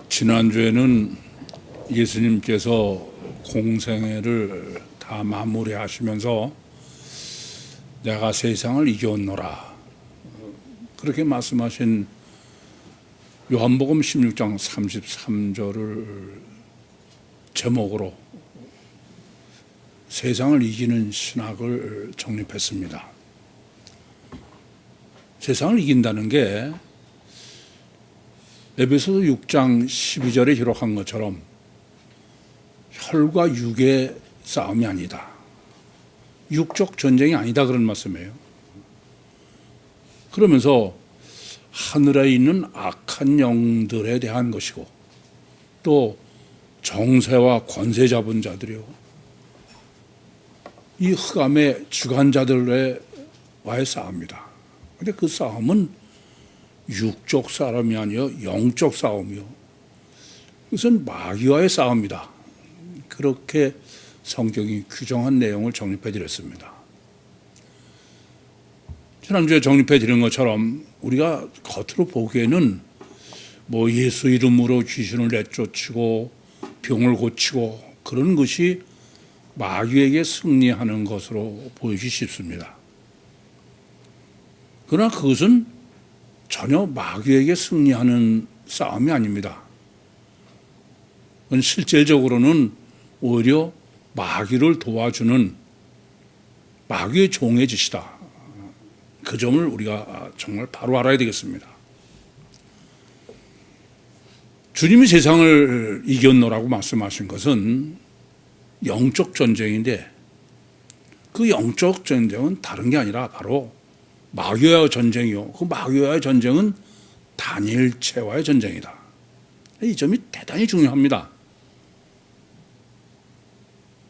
지난주에는 예수님께서 공생애를 다 마무리하시면서 내가 세상을 이겼노라 그렇게 말씀하신 요한복음 16장 33절을 제목으로 세상을 이기는 신학을 정립했습니다. 세상을 이긴다는 게 에베소서 6장 12절에 기록한 것처럼 혈과 육의 싸움이 아니다. 육적 전쟁이 아니다 그런 말씀이에요. 그러면서 하늘에 있는 악한 영들에 대한 것이고 또 정세와 권세 잡은 자들이요 이 흑암의 주관자들과의 싸움이다. 그런데 그 싸움은 육적 싸움이 아니요 영적 싸움이요. 그것은 마귀와의 싸움이다. 그렇게 성경이 규정한 내용을 정립해 드렸습니다. 지난주에 정립해 드린 것처럼 우리가 겉으로 보기에는 예수 이름으로 귀신을 내쫓고 병을 고치고 그런 것이 마귀에게 승리하는 것으로 보이기 쉽습니다. 그러나 그것은 전혀 마귀에게 승리하는 싸움이 아닙니다. 그건 실질적으로는 오히려 마귀를 도와주는 마귀의 종의 짓이다. 그 점을 우리가 정말 바로 알아야 되겠습니다. 주님이 세상을 이겼노라고 말씀하신 것은 영적 전쟁인데 그 영적 전쟁은 다른 게 아니라 바로 마귀와의 전쟁이요. 그 마귀와의 전쟁은 단일체와의 전쟁이다. 이 점이 대단히 중요합니다.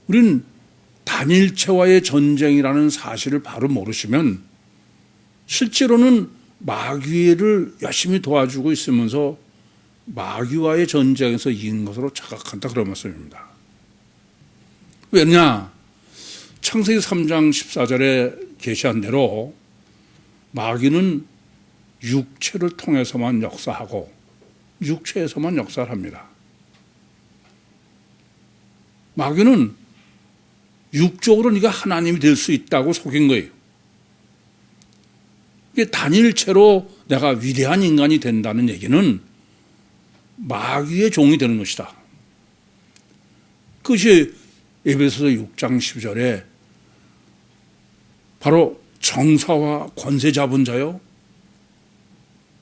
우리는 단일체와의 전쟁이라는 사실을 바로 모르시면 실제로는 마귀를 열심히 도와주고 있으면서 마귀와의 전쟁에서 이긴 것으로 착각한다 그런 말씀입니다. 왜냐? 창세기 3장 14절에 계시한 대로 마귀는 육체를 통해서만 역사하고 육체에서만 역사를 합니다. 마귀는 육적으로 네가 하나님이 될 수 있다고 속인 거예요. 이게 단일체로 내가 위대한 인간이 된다는 얘기는 마귀의 종이 되는 것이다. 그것이 에베소서 6장 12절에 바로 정사와 권세 잡은 자요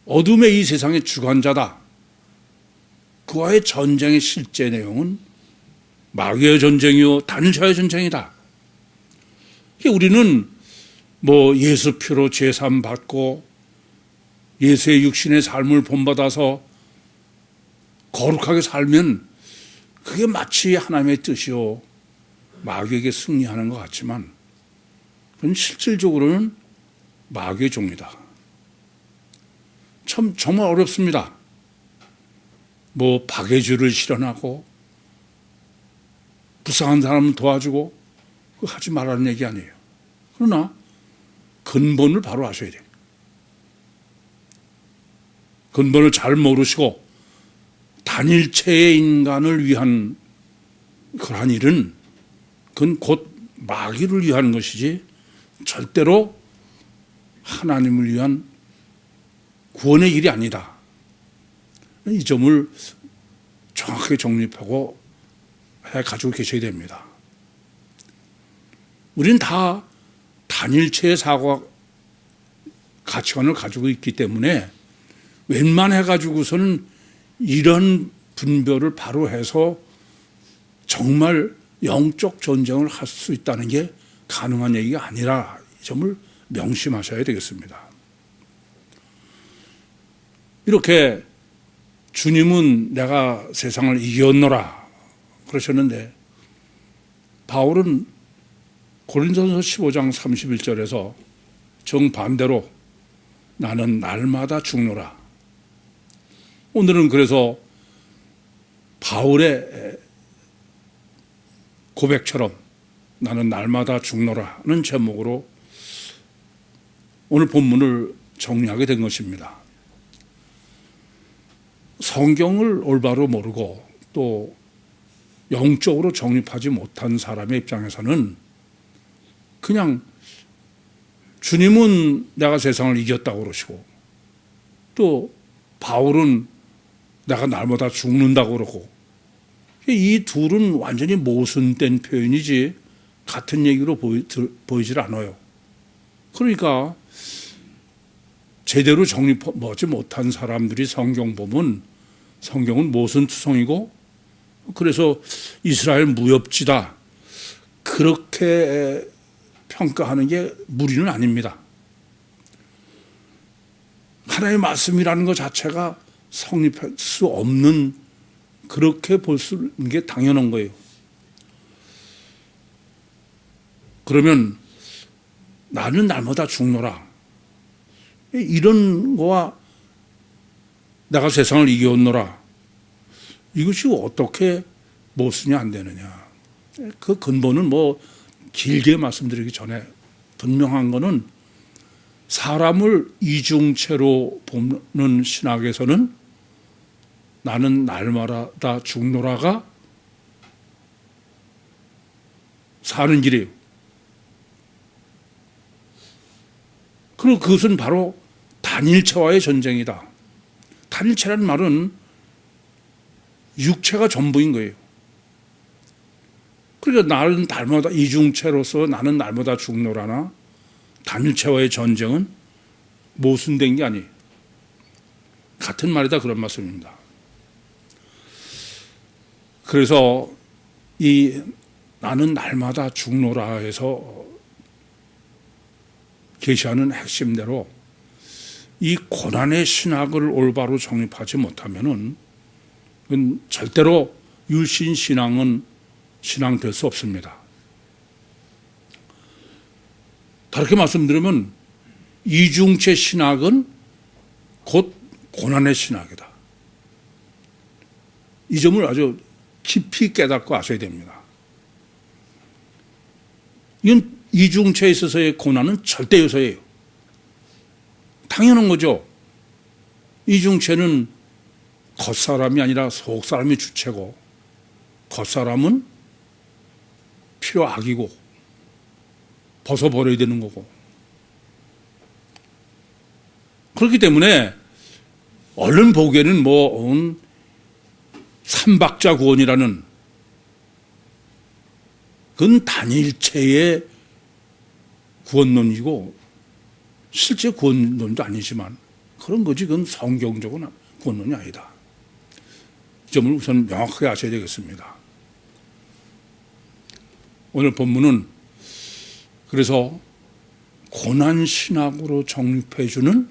어둠의 이 세상의 주관자다. 그와의 전쟁의 실제 내용은 마귀의 전쟁이요 단일체의 전쟁이다. 우리는 예수 피로 제삼 받고 예수의 육신의 삶을 본받아서 거룩하게 살면 그게 마치 하나님의 뜻이요 마귀에게 승리하는 것 같지만 그건 실질적으로는 마귀의 종이다. 정말 어렵습니다. 박애주를 실현하고 불쌍한 사람을 도와주고 그거 하지 말라는 얘기 아니에요. 그러나 근본을 바로 아셔야 돼요. 근본을 잘 모르시고 단일체의 인간을 위한 그러한 일은 그건 곧 마귀를 위한 것이지 절대로 하나님을 위한 구원의 일이 아니다. 이 점을 정확하게 정립하고 가지고 계셔야 됩니다. 우리는 다 단일체의 사고와 가치관을 가지고 있기 때문에 웬만해가지고서는 이런 분별을 바로 해서 정말 영적 전쟁을 할 수 있다는 게 가능한 얘기가 아니라 이 점을 명심하셔야 되겠습니다. 이렇게 주님은 내가 세상을 이겼노라 그러셨는데 바울은 고린도전서 15장 31절에서 정반대로 나는 날마다 죽노라. 오늘은 그래서 바울의 고백처럼 나는 날마다 죽노라는 제목으로 오늘 본문을 정리하게 된 것입니다. 성경을 올바로 모르고 또 영적으로 정립하지 못한 사람의 입장에서는 그냥 주님은 내가 세상을 이겼다고 그러시고 또 바울은 내가 날마다 죽는다고 그러고 이 둘은 완전히 모순된 표현이지 같은 얘기로 보이질 않아요. 그러니까 제대로 정립하지 못한 사람들이 성경 보면 성경은 모순투성이고 그래서 이스라엘 무협지다 그렇게 평가하는 게 무리는 아닙니다. 하나님의 말씀이라는 것 자체가 성립할 수 없는 그렇게 볼 수 있는 게 당연한 거예요. 그러면 나는 날마다 죽노라 이런 거와 내가 세상을 이겨온노라 이것이 어떻게 모순이 안 되느냐. 그 근본은 뭐 길게 말씀드리기 전에 분명한 거는 사람을 이중체로 보는 신학에서는 나는 날마다 죽노라가 사는 길이에요. 그리고 그것은 바로 단일체와의 전쟁이다. 단일체라는 말은 육체가 전부인 거예요. 그러니까 나는 날마다 이중체로서 나는 날마다 죽노라나 단일체와의 전쟁은 모순된 게 아니에요. 같은 말이다 그런 말씀입니다. 그래서 이 나는 날마다 죽노라 해서 계시하는 핵심대로 이 고난의 신학을 올바로 정립하지 못하면은 절대로 율신 신앙은 신앙될 수 없습니다. 다르게 말씀드리면 이중체 신학은 곧 고난의 신학이다. 이 점을 아주 깊이 깨닫고 아셔야 됩니다. 이건 이중체에 있어서의 고난은 절대 요소예요. 당연한 거죠. 이중체는 겉사람이 아니라 속사람이 주체고 겉사람은 필요악이고 벗어버려야 되는 거고 그렇기 때문에 얼른 보기에는 삼박자 구원이라는 그건 단일체의 구원론이고 실제 구원론도 아니지만 그런 거지 그건 성경적인 구원론이 아니다. 이 점을 우선 명확하게 아셔야 되겠습니다. 오늘 본문은 그래서 고난신학으로 정립해주는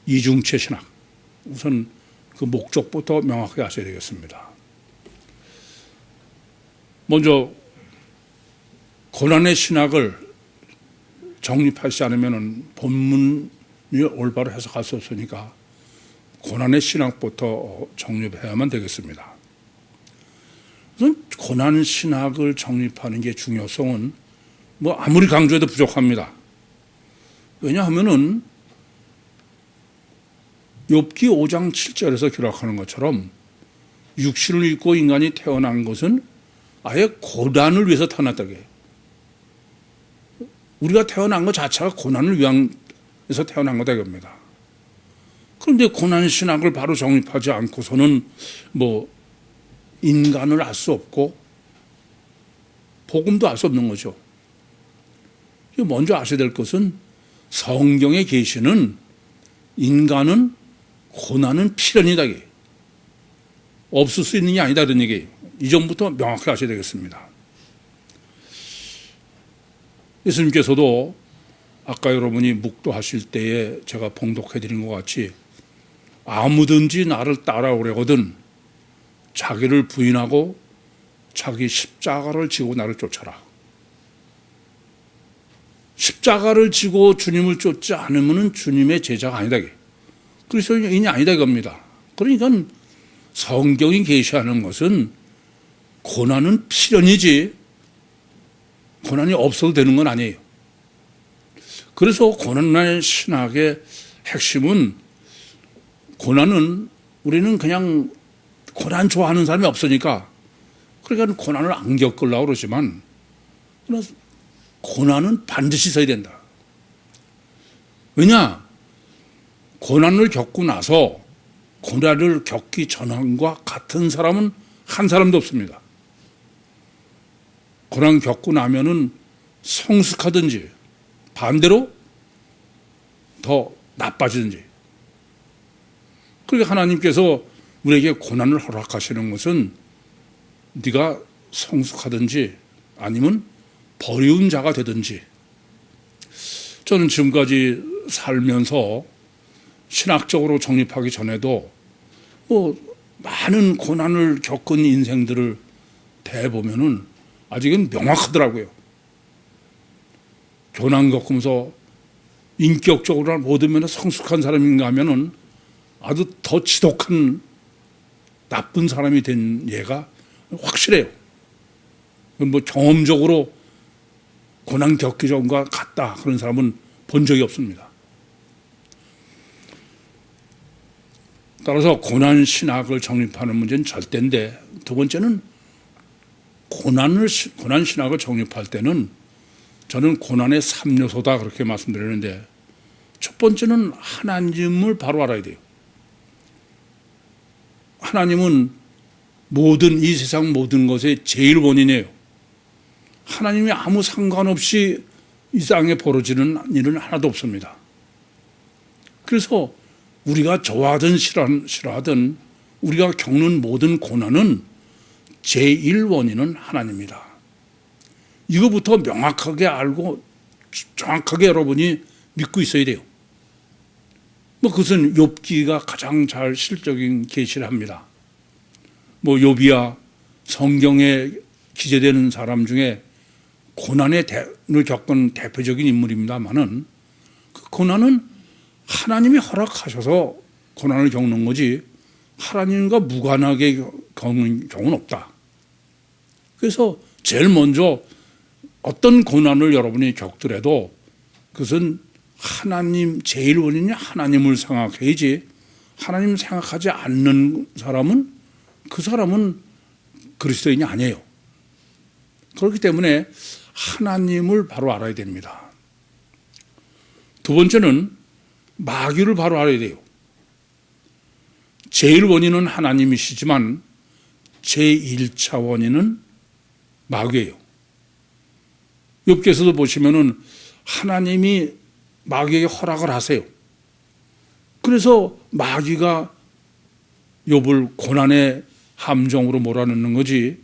이중체 신학 우선 그 목적부터 명확하게 아셔야 되겠습니다. 먼저 고난의 신학을 정립하지 않으면 본문을 올바로 해석할 수 없으니까 고난의 신학부터 정립해야만 되겠습니다. 우선 고난 신학을 정립하는 게 중요성은 아무리 강조해도 부족합니다. 왜냐하면은 욥기 5장 7절에서 기록하는 것처럼 육신을 입고 인간이 태어난 것은 아예 고난을 위해서 태어났다고 해요. 우리가 태어난 것 자체가 고난을 위해서 태어난 거다 이겁니다. 그런데 고난 신학을 바로 정립하지 않고서는 인간을 알 수 없고 복음도 알 수 없는 거죠. 먼저 아셔야 될 것은 성경의 계시는 인간은 고난은 필연이다. 없을 수 있는 게 아니다 그런 얘기예요. 이 점부터 명확히 아셔야 되겠습니다. 예수님께서도 아까 여러분이 묵도하실 때에 제가 봉독해 드린 것 같이 아무든지 나를 따라오려거든 자기를 부인하고 자기 십자가를 지고 나를 쫓아라. 십자가를 지고 주님을 쫓지 않으면 주님의 제자가 아니다. 그리스도인이 아니다 이겁니다. 그러니까 성경이 계시하는 것은 고난은 필연이지 고난이 없어도 되는 건 아니에요. 그래서 고난의 신학의 핵심은 고난은 우리는 그냥 고난 좋아하는 사람이 없으니까 그러니까 고난을 안 겪으려고 그러지만 고난은 반드시 있어야 된다. 왜냐? 고난을 겪고 나서 고난을 겪기 전과 같은 사람은 한 사람도 없습니다. 고난 겪고 나면은 성숙하든지 반대로 더 나빠지든지. 그러니까 하나님께서 우리에게 고난을 허락하시는 것은 네가 성숙하든지 아니면 버리운 자가 되든지. 저는 지금까지 살면서 신학적으로 정립하기 전에도 많은 고난을 겪은 인생들을 대보면은 아직은 명확하더라고요. 고난 겪으면서 인격적으로나 모든 면에 성숙한 사람인가 하면은 아주 더 지독한 나쁜 사람이 된 예가 확실해요. 경험적으로 고난 겪기 전과 같다 그런 사람은 본 적이 없습니다. 따라서 고난 신학을 정립하는 문제는 절대인데, 두 번째는 고난 신학을 정립할 때는 저는 고난의 3요소다 그렇게 말씀드리는데, 첫 번째는 하나님을 바로 알아야 돼요. 하나님은 이 세상 모든 것의 제일 원인이에요. 하나님이 아무 상관없이 이 땅에 벌어지는 일은 하나도 없습니다. 그래서 우리가 좋아하든 싫어하든 우리가 겪는 모든 고난은 제일 원인은 하나님이다. 이거부터 명확하게 알고 정확하게 여러분이 믿고 있어야 돼요. 그것은 욥기가 가장 잘 실적인 계시를 합니다. 욥이야 성경에 기재되는 사람 중에 고난을 겪은 대표적인 인물입니다만은 그 고난은 하나님이 허락하셔서 고난을 겪는 거지 하나님과 무관하게 겪는 경우는 없다. 그래서 제일 먼저 어떤 고난을 여러분이 겪더라도 그것은 하나님, 제일 원인이 하나님을 생각해야지, 하나님 생각하지 않는 사람은 그 사람은 그리스도인이 아니에요. 그렇기 때문에 하나님을 바로 알아야 됩니다. 두 번째는 마귀를 바로 알아야 돼요. 제일 원인은 하나님이시지만 제1차 원인은 마귀예요. 욥기에서도 보시면은 하나님이 마귀에게 허락을 하세요. 그래서 마귀가 욥을 고난의 함정으로 몰아넣는 거지,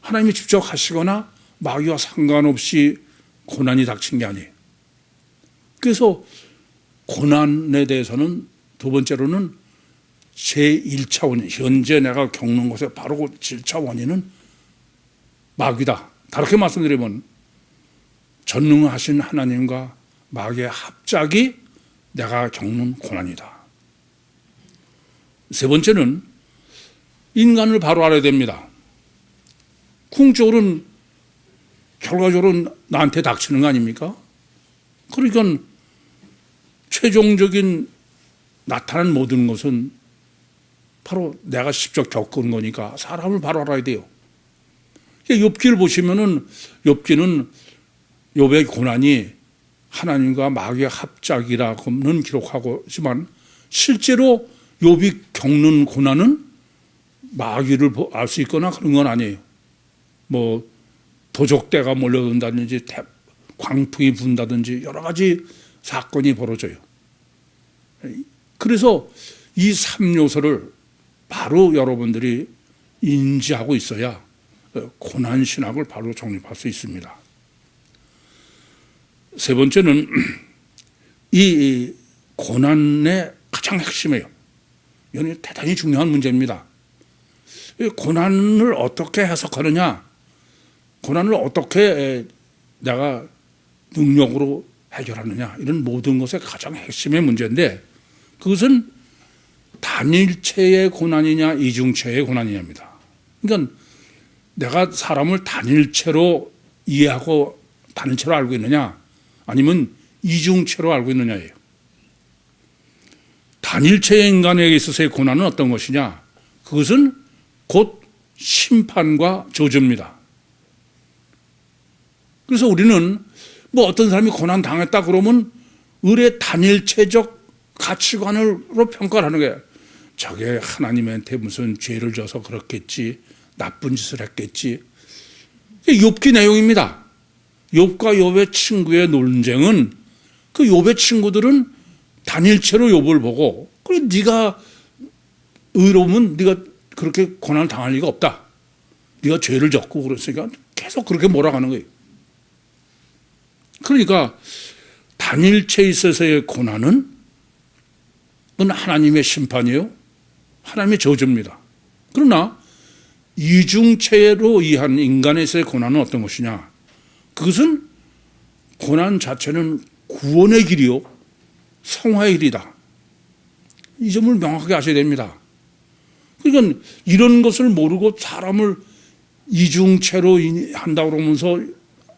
하나님이 직접 하시거나 마귀와 상관없이 고난이 닥친 게 아니에요. 그래서 고난에 대해서는 두 번째로는 제1차 원인, 현재 내가 겪는 것의 바로 1차 원인은 마귀다. 다르게 말씀드리면 전능하신 하나님과 마귀의 합작이 내가 겪는 고난이다. 세 번째는 인간을 바로 알아야 됩니다. 궁극적으로는 결과적으로는 나한테 닥치는 거 아닙니까? 그러니까 최종적인 나타난 모든 것은 바로 내가 직접 겪은 거니까 사람을 바로 알아야 돼요. 욥기를 보시면은 욥기는 욥의 고난이 하나님과 마귀의 합작이라고는 기록하고 있지만 실제로 욥이 겪는 고난은 마귀를 알 수 있거나 그런 건 아니에요. 도적대가 몰려든다든지 광풍이 분다든지 여러 가지 사건이 벌어져요. 그래서 이 3요소를 바로 여러분들이 인지하고 있어야 고난 신학을 바로 정립할 수 있습니다. 세 번째는 이 고난의 가장 핵심이에요. 이건 대단히 중요한 문제입니다. 고난을 어떻게 해석하느냐, 고난을 어떻게 내가 능력으로 해결하느냐, 이런 모든 것의 가장 핵심의 문제인데, 그것은 단일체의 고난이냐 이중체의 고난이냐입니다. 그러니까 내가 사람을 단일체로 이해하고 단일체로 알고 있느냐 아니면 이중체로 알고 있느냐예요. 단일체 인간에게 있어서의 고난은 어떤 것이냐? 그것은 곧 심판과 저주입니다. 그래서 우리는 뭐 어떤 사람이 고난 당했다 그러면 의뢰 단일체적 가치관으로 평가를 하는 거예요. 저게 하나님한테 무슨 죄를 져서 그렇겠지, 나쁜 짓을 했겠지. 욥기 내용입니다. 욥과 욥의 친구의 논쟁은 그 욥의 친구들은 단일체로 욥을 보고, 그래 네가 의로우면 네가 그렇게 고난을 당할 리가 없다. 네가 죄를 졌고 그랬으니까 계속 그렇게 몰아가는 거예요. 그러니까 단일체에 있어서의 고난은 그건 하나님의 심판이에요. 하나님의 저주입니다. 그러나 이중체로 이해한 인간에서의 고난은 어떤 것이냐? 그것은 고난 자체는 구원의 길이요, 성화의 길이다. 이 점을 명확하게 아셔야 됩니다. 그러니까 이런 것을 모르고 사람을 이중체로 한다고 그러면서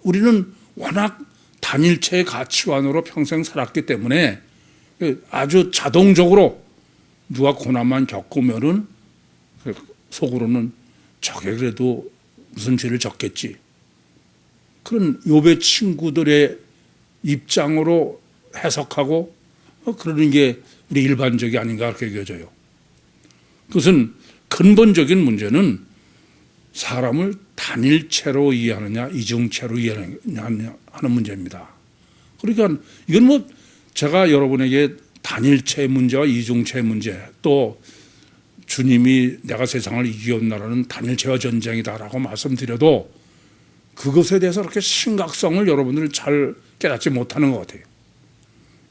우리는 워낙 단일체의 가치관으로 평생 살았기 때문에 아주 자동적으로 누가 고난만 겪으면은 속으로는 저게 그래도 무슨 죄를 졌겠지. 그런 욥의 친구들의 입장으로 해석하고 그러는 게 우리 일반적이 아닌가 그렇게 여겨져요. 그것은 근본적인 문제는 사람을 단일체로 이해하느냐 이중체로 이해하느냐 하는 문제입니다. 그러니까 이건 뭐 제가 여러분에게 단일체의 문제와 이중체의 문제, 또 주님이 내가 세상을 이겼나라는 단일체와 전쟁이다라고 말씀드려도 그것에 대해서 그렇게 심각성을 여러분들이 잘 깨닫지 못하는 것 같아요.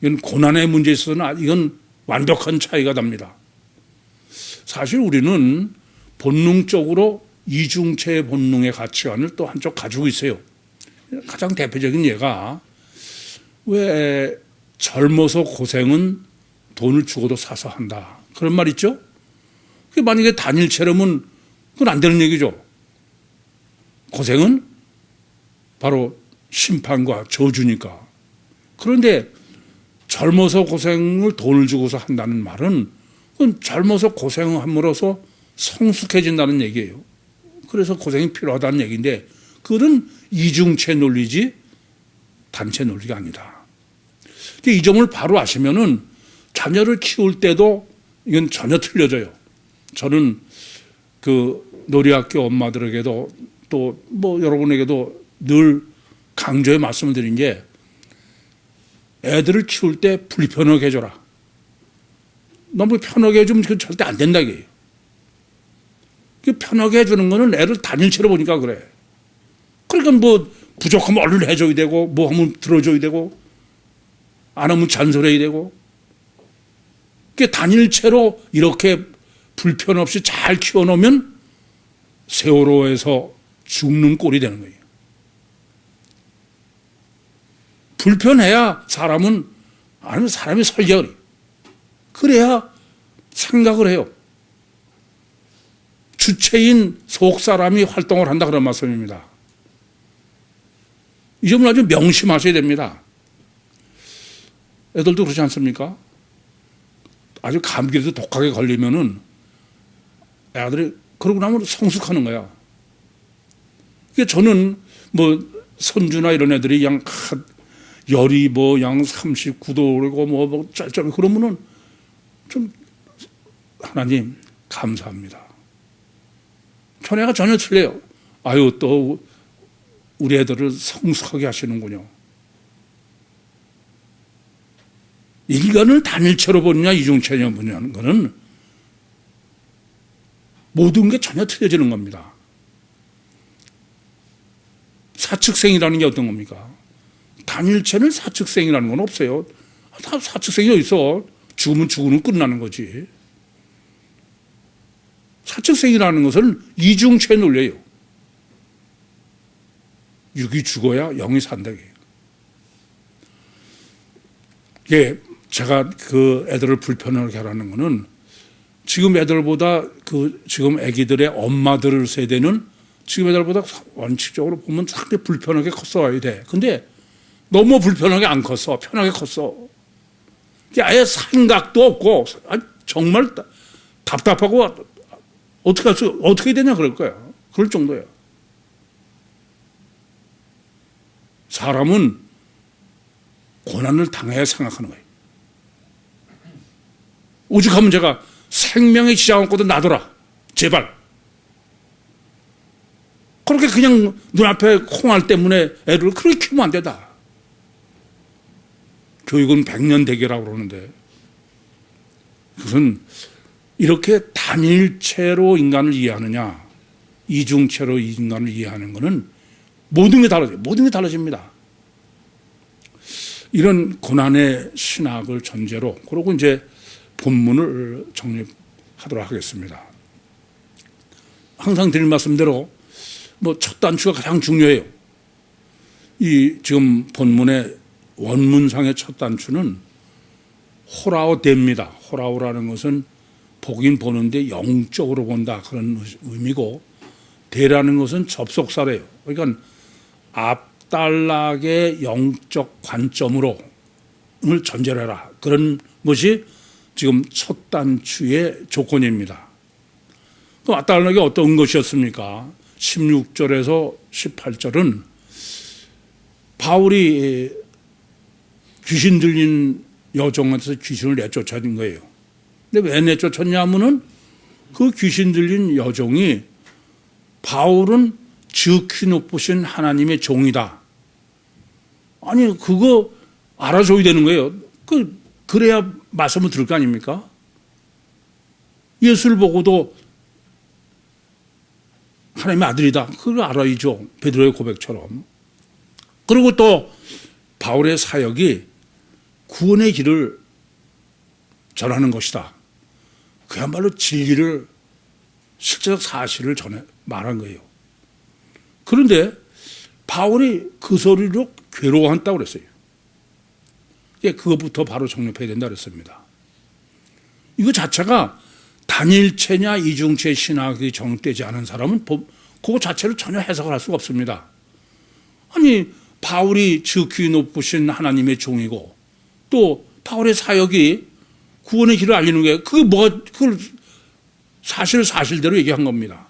이건 고난의 문제에 있어서는 이건 완벽한 차이가 납니다. 사실 우리는 본능적으로 이중체의 본능의 가치관을 또 한쪽 가지고 있어요. 가장 대표적인 예가 왜 젊어서 고생은 돈을 주고도 사서 한다. 그런 말 있죠? 그게 만약에 단일체라면 그건 안 되는 얘기죠. 고생은 바로 심판과 저주니까. 그런데 젊어서 고생을 돈을 주고서 한다는 말은 그건 젊어서 고생함으로써 성숙해진다는 얘기예요. 그래서 고생이 필요하다는 얘기인데 그건 이중체 논리지 단체 논리가 아니다. 이 점을 바로 아시면은 자녀를 키울 때도 이건 전혀 틀려져요. 저는 그 놀이학교 엄마들에게도 또 뭐 여러분에게도 늘 강조해 말씀을 드린 게 애들을 키울 때 불편하게 해줘라. 너무 편하게 해주면 그건 절대 안 된다 이게요. 편하게 해주는 거는 애를 단일체로 보니까 그래. 그러니까 뭐 부족하면 얼른 해줘야 되고 뭐 하면 들어줘야 되고 안 하면 잔소리해야 되고 그게 단일체로 이렇게 불편 없이 잘 키워놓으면 세월호에서 죽는 꼴이 되는 거예요. 불편해야 사람은 아니면 사람이 설계를 해요. 그래야 생각을 해요. 주체인 속 사람이 활동을 한다 그런 말씀입니다. 이 점을 아주 명심하셔야 됩니다. 애들도 그렇지 않습니까? 아주 감기라도 독하게 걸리면은 애들이 그러고 나면 성숙하는 거야. 그게 저는 뭐 손주나 이런 애들이 그냥 열이 뭐 양 39도고 뭐 짤짤 그러면은 좀 하나님 감사합니다. 전에가 전혀 틀려요. 아유 또 우리 애들을 성숙하게 하시는군요. 인간을 단일체로 보느냐 이중체로 보느냐는 것은 모든 게 전혀 틀려지는 겁니다. 사측생이라는 게 어떤 겁니까? 단일체는 사측생이라는 건 없어요. 다 사측생이 어디 있어? 죽으면 죽으면 끝나는 거지. 사측생이라는 것은 이중체 논리예요. 육이 죽어야 영이 산다. 이게 제가 그 애들을 불편하게 하라는 거는 지금 애들보다 지금 애기들의 엄마들 세대는 지금 애들보다 원칙적으로 보면 상당히 불편하게 컸어야 돼. 근데 너무 불편하게 안 컸어. 편하게 컸어. 아예 생각도 없고 정말 답답하고 어떻게 해야 되냐 그럴 거야. 그럴 정도야. 사람은 고난을 당해야 생각하는 거예요. 오죽하면 제가 생명의 지장 없고도 놔둬라. 제발. 그렇게 그냥 눈앞에 콩알 때문에 애를 그렇게 키우면 안 되다. 교육은 100년 대계라고 그러는데 그것은 이렇게 단일체로 인간을 이해하느냐 이중체로 인간을 이해하는 것은 모든 게 달라져요. 모든 게 달라집니다. 이런 고난의 신학을 전제로 그러고 이제 본문을 정립하도록 하겠습니다. 항상 드린 말씀대로 첫 단추가 가장 중요해요. 이 지금 본문의 원문상의 첫 단추는 호라오데입니다. 호라오라는 것은 보긴 보는데 영적으로 본다 그런 의미고 데라는 것은 접속사래요. 그러니까 앞단락의 영적 관점으로 을 전제로 해라. 그런 것이 지금 첫 단추의 조건입니다. 그럼 앞단락이 어떤 것이었습니까? 16절에서 18절은 바울이 귀신 들린 여종한테서 귀신을 내쫓아낸 거예요. 근데 왜 내쫓았냐면은 그 귀신 들린 여종이 바울은 지극히 높으신 하나님의 종이다. 아니 그거 알아줘야 되는 거예요. 그래야 말씀을 들을 거 아닙니까? 예수를 보고도 하나님의 아들이다. 그걸 알아야죠. 베드로의 고백처럼. 그리고 또 바울의 사역이 구원의 길을 전하는 것이다. 그야말로 진리를 실제적 사실을 말한 거예요. 그런데 바울이 그 소리로 괴로워한다고 그랬어요. 그것부터 바로 정립해야 된다 그랬습니다. 이거 자체가 단일체냐 이중체 신학이 정립되지 않은 사람은 그거 자체를 전혀 해석을 할 수가 없습니다. 아니 바울이 지극히 높으신 하나님의 종이고 또 바울의 사역이 구원의 길을 알리는 게 그걸 사실대로 얘기한 겁니다.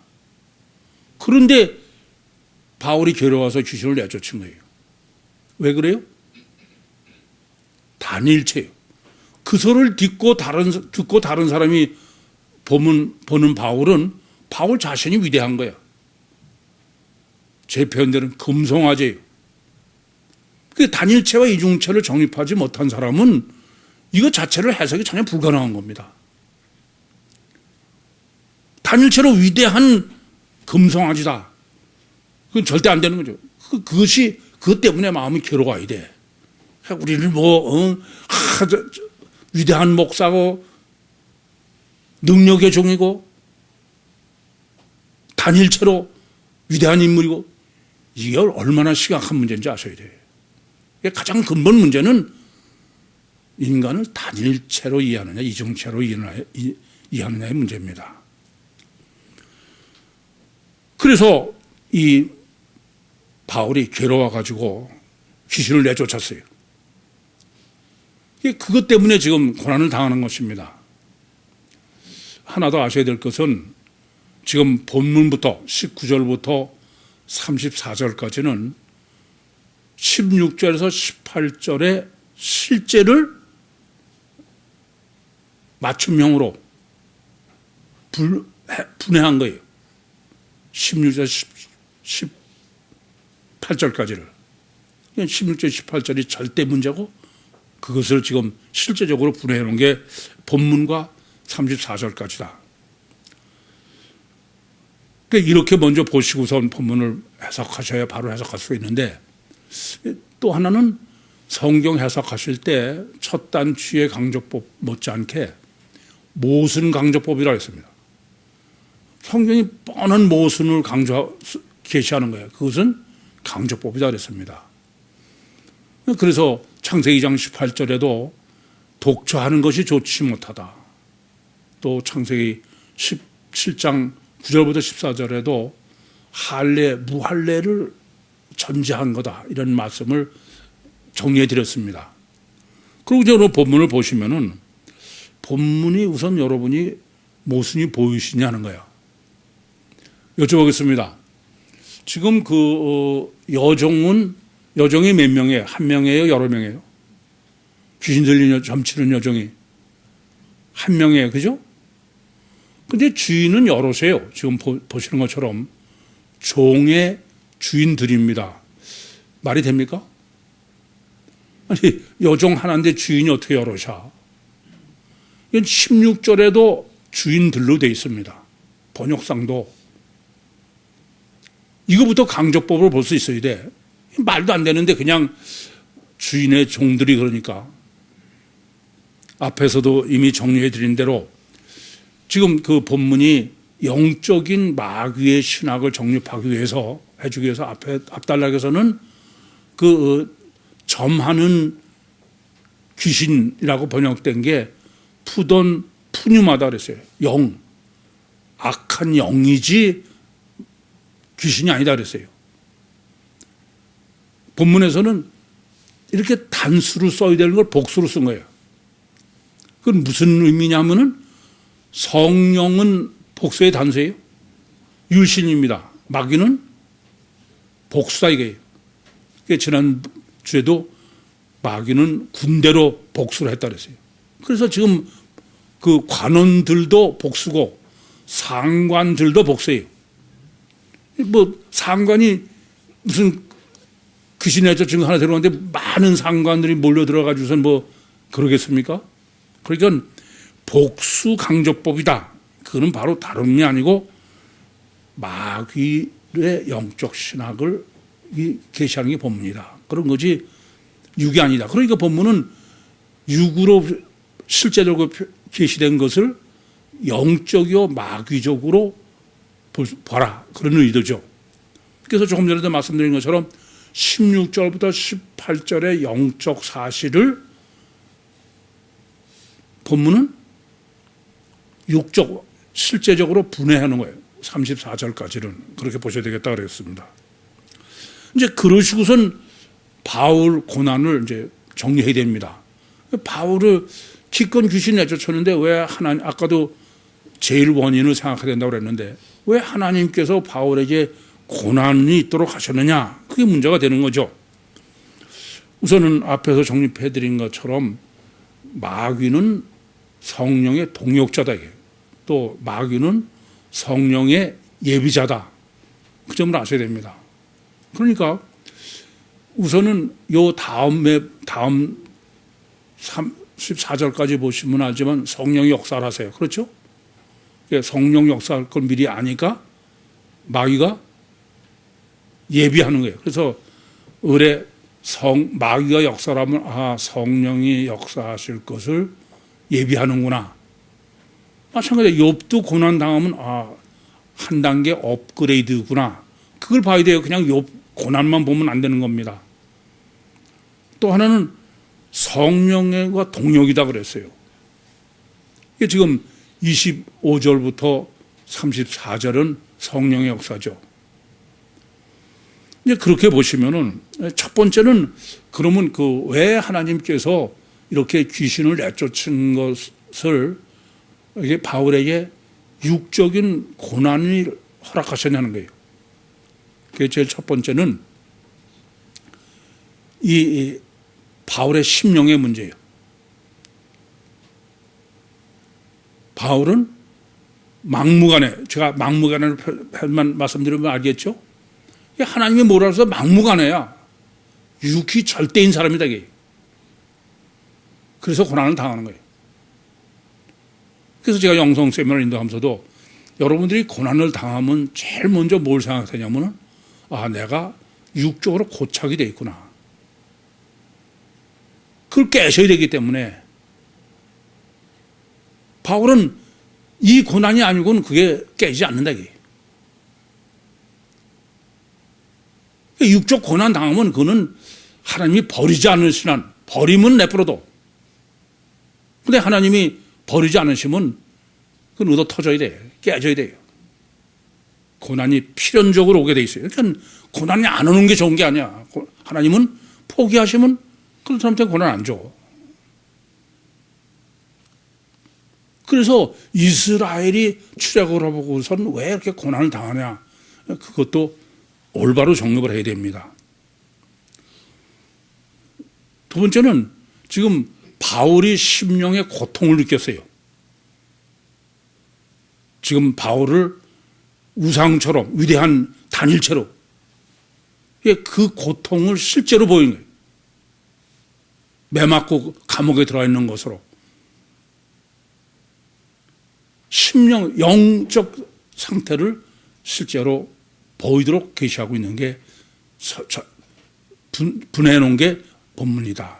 그런데 바울이 괴로워서 귀신을 내쫓은 거예요. 왜 그래요? 단일체예요. 그 소리를 듣고 다른 사람이 보는 바울은 바울 자신이 위대한 거야. 제 표현대로는 금송아지예요. 그 단일체와 이중체를 정립하지 못한 사람은 이거 자체를 해석이 전혀 불가능한 겁니다. 단일체로 위대한 금송아지다. 그건 절대 안 되는 거죠. 그것 때문에 마음이 괴로워야 돼. 우리는 위대한 목사고 능력의 종이고 단일체로 위대한 인물이고 이게 얼마나 심각한 문제인지 아셔야 돼요. 가장 근본 문제는 인간을 단일체로 이해하느냐 이중체로 이해하느냐의 문제입니다. 그래서 이 바울이 괴로워가지고 귀신을 내쫓았어요. 그것 때문에 지금 고난을 당하는 것입니다. 하나 더 아셔야 될 것은 지금 본문부터 19절부터 34절까지는 16절에서 18절의 실제를 맞춤형으로 분해한 거예요. 16절 18절까지를. 16절 18절이 절대 문제고 그것을 지금 실제적으로 분해해 놓은 게 본문과 34절까지다. 그러니까 이렇게 먼저 보시고선 본문을 해석하셔야 바로 해석할 수 있는데 또 하나는 성경 해석하실 때 첫 단추의 강조법 못지않게 모순 강조법이라고 했습니다. 성경이 뻔한 모순을 계시하는 거예요. 그것은 강조법이다 그랬습니다. 그래서 창세기 2장 18절에도 독처하는 것이 좋지 못하다. 또 창세기 17장 9절부터 14절에도 무할례를 전제한 거다. 이런 말씀을 정리해 드렸습니다. 그리고 이제 오늘 본문을 보시면은 본문이 우선 여러분이 모순이 보이시냐는 거야. 여쭤보겠습니다. 지금 여종이 몇 명이에요? 한 명이에요? 여러 명이에요? 귀신 들린 점치는 여종이 한 명이에요. 그죠? 근데 주인은 여럿이에요. 지금 보시는 것처럼 종의 주인들입니다. 말이 됩니까? 아니, 여종 하나인데 주인이 어떻게 여럿이야? 이건 16절에도 주인들로 되어 있습니다. 번역상도. 이거부터 강조법으로 볼 수 있어야 돼. 말도 안 되는데 그냥 주인의 종들이 그러니까. 앞에서도 이미 정리해 드린 대로 지금 그 본문이 영적인 마귀의 신학을 정립하기 위해서 해주기 위해서 앞단락에서는 그 점하는 귀신이라고 번역된 게 푸던 푸뉴마다 그랬어요. 영, 악한 영이지 귀신이 아니다 그랬어요. 본문에서는 이렇게 단수로 써야 되는 걸 복수로 쓴 거예요. 그건 무슨 의미냐면은 성령은 복수의 단수예요. 율신입니다. 마귀는 복수다 이거예요. 지난주에도 마귀는 군대로 복수를 했다 그랬어요. 그래서 지금 그 관원들도 복수고 상관들도 복수예요. 뭐 상관이 무슨 귀신의 증거 하나 들어오는데 많은 상관들이 몰려 들어가지고선 뭐 그러겠습니까? 그러니까 복수 강조법이다. 그거는 바로 다름이 아니고 마귀의 영적 신학을 계시하는 게 본문이다. 그런 거지 육이 아니다. 그러니까 본문은 육으로 실제적으로 계시된 것을 영적이요 마귀적으로 봐라. 그런 의도죠. 그래서 조금 전에도 말씀드린 것처럼 16절부터 18절의 영적 사실을 본문은 육적, 실제적으로 분해하는 거예요. 34절까지는. 그렇게 보셔야 되겠다 그랬습니다. 이제 그러시고선 바울 고난을 이제 정리해야 됩니다. 바울을 기껏 귀신 내쫓았는데 왜 하나님, 아까도 제일 원인을 생각해야 된다고 그랬는데 왜 하나님께서 바울에게 고난이 있도록 하셨느냐? 그게 문제가 되는 거죠. 우선은 앞에서 정립해 드린 것처럼 마귀는 성령의 동역자다. 또 마귀는 성령의 예비자다. 그 점을 아셔야 됩니다. 그러니까 우선은 다음 14절까지 보시면 알지만 성령이 역사를 하세요. 그렇죠? 성령 역사할 걸 미리 아니까 마귀가 예비하는 거예요. 그래서 의뢰 마귀가 역사를 하면 성령이 역사하실 것을 예비하는구나. 마찬가지로 욥도 고난 당하면 한 단계 업그레이드구나. 그걸 봐야 돼요. 그냥 욥 고난만 보면 안 되는 겁니다. 또 하나는 성령과 동역이다 그랬어요. 이게 지금 25절부터 34절은 성령의 역사죠. 이제 그렇게 보시면은 첫 번째는 그러면 왜 하나님께서 이렇게 귀신을 내쫓은 것을 이게 바울에게 육적인 고난을 허락하셨냐는 거예요. 그게 제일 첫 번째는 이 바울의 심령의 문제예요. 바울은 막무가내, 제가 막무가내를 말씀드리면 알겠죠? 하나님이 뭐라 해서 막무가내야. 육이 절대인 사람이다. 이게. 그래서 고난을 당하는 거예요. 그래서 제가 영성 세미나를 인도하면서도 여러분들이 고난을 당하면 제일 먼저 뭘 생각하냐면은 내가 육적으로 고착이 돼 있구나. 그걸 깨셔야 되기 때문에 바울은 이 고난이 아니고는 그게 깨지지 않는다. 이게. 육적 고난 당하면 그거는 하나님이 버리지 않으시는, 버리면 내버려둬. 근데 하나님이 버리지 않으시면 그건 얻어 터져야 돼. 깨져야 돼요. 고난이 필연적으로 오게 돼 있어요. 그러니까 고난이 안 오는 게 좋은 게 아니야. 하나님은 포기하시면 그런 사람한테 고난 안 줘. 그래서 이스라엘이 출애굽을 하고선 왜 이렇게 고난을 당하냐. 그것도 올바로 정립을 해야 됩니다. 두 번째는 지금 바울이 심령의 고통을 느꼈어요. 지금 바울을 우상처럼 위대한 단일체로 그 고통을 실제로 보인 거예요. 매 맞고 감옥에 들어가 있는 것으로. 심령, 영적 상태를 실제로 보이도록 계시하고 있는 게 분해해 놓은 게 본문이다.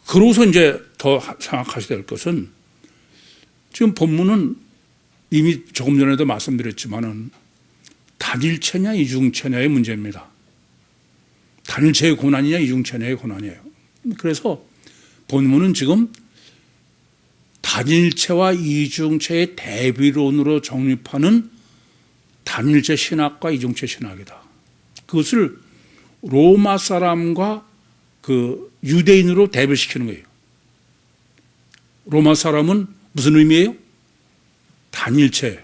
그러고서 이제 더 생각하셔야 될 것은 지금 본문은 이미 조금 전에도 말씀드렸지만은 단일체냐 이중체냐의 문제입니다. 단일체의 고난이냐 이중체냐의 고난이에요. 그래서 본문은 지금 단일체와 이중체의 대비론으로 정립하는 단일체 신학과 이중체 신학이다. 그것을 로마 사람과 그 유대인으로 대별시키는 거예요. 로마 사람은 무슨 의미예요? 단일체의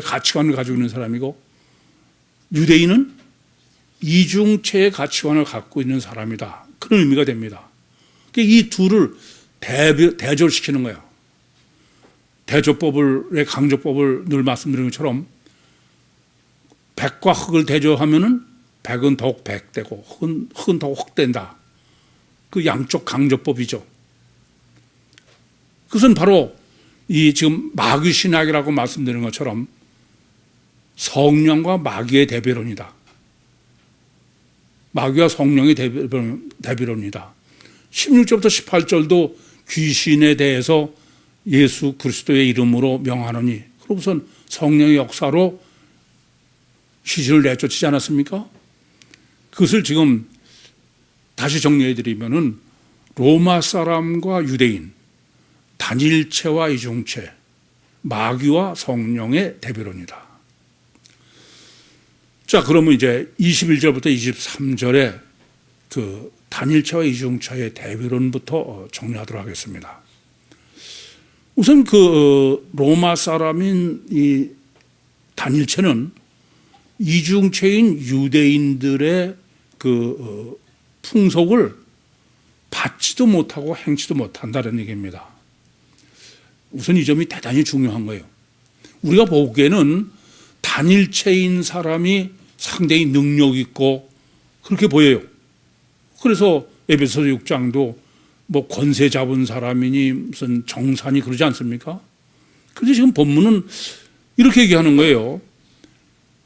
가치관을 가지고 있는 사람이고, 유대인은 이중체의 가치관을 갖고 있는 사람이다. 그런 의미가 됩니다. 이 둘을 대조시키는 거예요. 대조법의 강조법을 늘 말씀드린 것처럼 백과 흑을 대조하면은 백은 더욱 백되고 흑은 더욱 흑된다. 그 양쪽 강조법이죠. 그것은 바로 이 지금 마귀 신학이라고 말씀드린 것처럼 성령과 마귀의 대비론이다. 마귀와 성령의 대비론이다. 16절부터 18절도 귀신에 대해서 예수 그리스도의 이름으로 명하노니, 그러고선 성령의 역사로 귀신을 내쫓지 않았습니까? 그것을 지금 다시 정리해 드리면은 로마 사람과 유대인, 단일체와 이중체, 마귀와 성령의 대비론이다. 자, 그러면 이제 21절부터 23절에 그 단일체와 이중체의 대비론부터 정리하도록 하겠습니다. 우선 그 로마 사람인 이 단일체는 이중체인 유대인들의 그 풍속을 받지도 못하고 행치도 못한다는 얘기입니다. 우선 이 점이 대단히 중요한 거예요. 우리가 보기에는 단일체인 사람이 상당히 능력 있고 그렇게 보여요. 그래서 에베소서 6장도 뭐 권세 잡은 사람이니 무슨 정사니 그러지 않습니까? 그런데 지금 본문은 이렇게 얘기하는 거예요.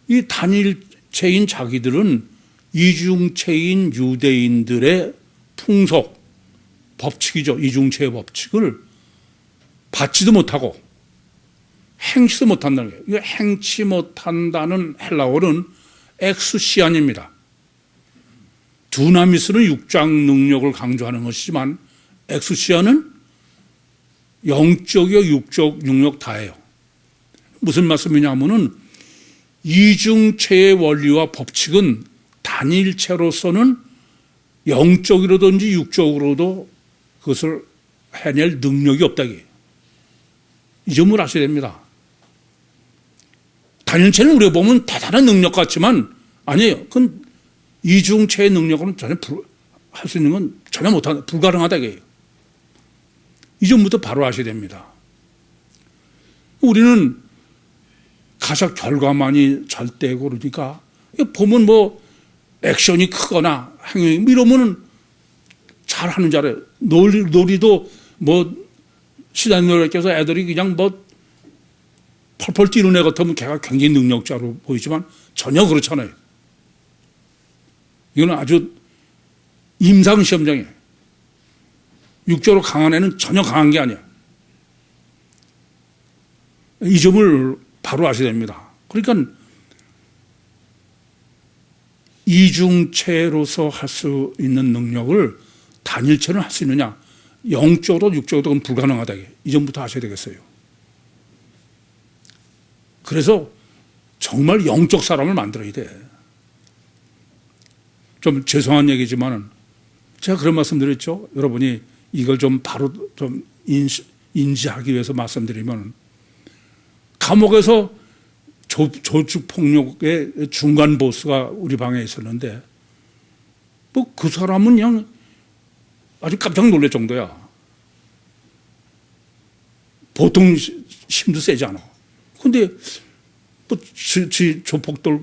이 단일체인 자기들은 이중체인 유대인들의 풍속, 법칙이죠. 이중체의 법칙을 받지도 못하고 행치도 못한다는 거예요. 이거 행치 못한다는 헬라어는 엑수시안입니다. 두나미스는 육장 능력을 강조하는 것이지만 엑수시안은 영적이요 육적 능력 다예요. 무슨 말씀이냐면은 이중체의 원리와 법칙은 단일체로서는 영적으로든지 육적으로도 그것을 해낼 능력이 없다. 이 점을 아셔야 됩니다. 단일체는 우리가 보면 대단한 능력 같지만 아니에요. 그건 이중체의 능력으로는 전혀 할 수 있는 건 전혀 못한다. 불가능하다. 이게요. 이 점부터 바로 아셔야 됩니다. 우리는 가장 결과만이 절대고 그러니까 보면 뭐 액션이 크거나 행위 이러면은 잘하는 줄 알아요. 놀이도 뭐 시간 놀이께서 애들이 그냥 뭐 펄펄 뛰는 애 같으면 걔가 굉장히 능력자로 보이지만 전혀 그렇지 않아요. 이거는 아주 임상시험장이에요. 육적으로 강한 애는 전혀 강한 게 아니야. 이 점을 바로 아셔야 됩니다. 그러니까 이중체로서 할 수 있는 능력을 단일체로 할 수 있느냐. 영적으로 육적으로 불가능하다. 이 점부터 아셔야 되겠어요. 그래서 정말 영적 사람을 만들어야 돼. 좀 죄송한 얘기지만은 제가 그런 말씀 드렸죠. 여러분이 이걸 좀 바로 좀 인지하기 위해서 말씀드리면, 감옥에서 조직폭력의 중간 보스가 우리 방에 있었는데, 뭐 그 사람은 그냥 아주 깜짝 놀랄 정도야. 보통 힘도 세지 않아. 근데 뭐 조폭들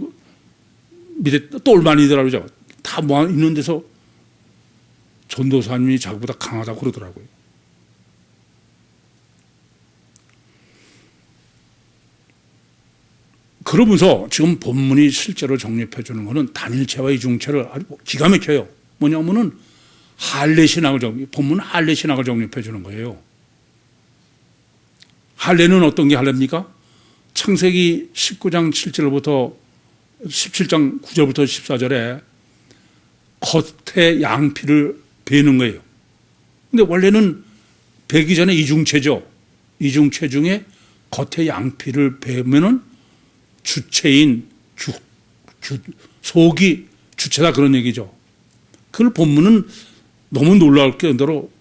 밑에 똘마니더라고요. 다 모아 있는 데서 전도사님이 자기보다 강하다고 그러더라고요. 그러면서 지금 본문이 실제로 정립해 주는 것은 단일체와 이중체를 아주 기가 막혀요. 뭐냐면은 할례 신학을 본문은 할례 신학을 정립해 주는 거예요. 할례는 어떤 게 할례입니까? 창세기 19장 7절부터 17장 9절부터 14절에 겉에 양피를 베는 거예요. 근데 원래는 베기 전에 이중체죠. 이중체 중에 겉에 양피를 베면은 주체인 속이 주체다, 그런 얘기죠. 그걸 본문은 너무 놀라울 정도로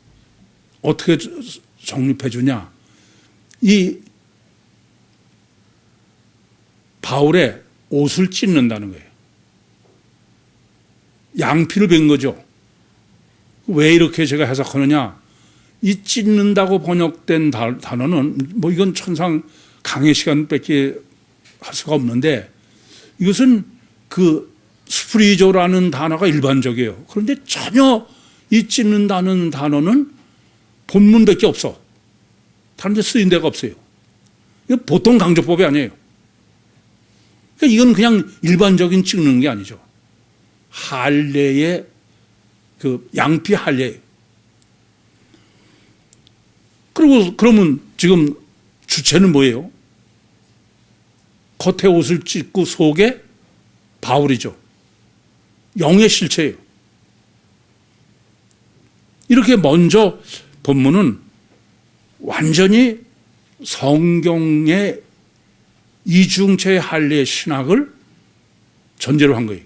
어떻게 정립해 주냐. 이 바울의 옷을 찢는다는 거예요. 양피를 벤 거죠. 왜 이렇게 제가 해석하느냐. 이 찢는다고 번역된 단어는 뭐 이건 천상 강의 시간밖에 할 수가 없는데, 이것은 그 스프리조라는 단어가 일반적이에요. 그런데 전혀 이 찢는다는 단어는 본문밖에 없어. 다른 데 쓰인 데가 없어요. 이거 보통 강조법이 아니에요. 그러니까 이건 그냥 일반적인 찢는 게 아니죠. 할례의 그 양피 할례예요. 그리고 그러면 지금 주체는 뭐예요? 겉에 옷을 찢고 속에 바울이죠. 영의 실체예요. 이렇게 먼저 본문은 완전히 성경의 이중체의 할례 신학을 전제로 한 거예요.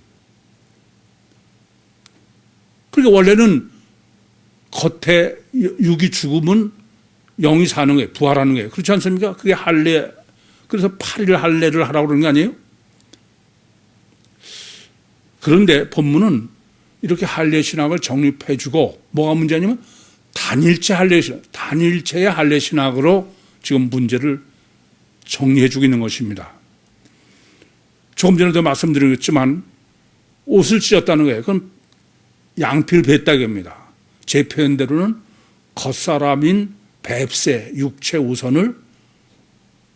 그러니까 원래는 겉에 육이 죽으면 영이 사는 거예요. 부활하는 거예요. 그렇지 않습니까? 그게 할례. 그래서 8일 할례를 하라고 그러는 거 아니에요? 그런데 본문은 이렇게 할례 신학을 정립해 주고, 뭐가 문제냐면 단일체 할례 신학, 단일체의 할례 신학으로 지금 문제를 정리해 주고 있는 것입니다. 조금 전에도 말씀드렸지만 옷을 찢었다는 거예요. 그건 양피를 뱉다고 합니다. 제 표현대로는 겉사람인 뱁새, 육체 우선을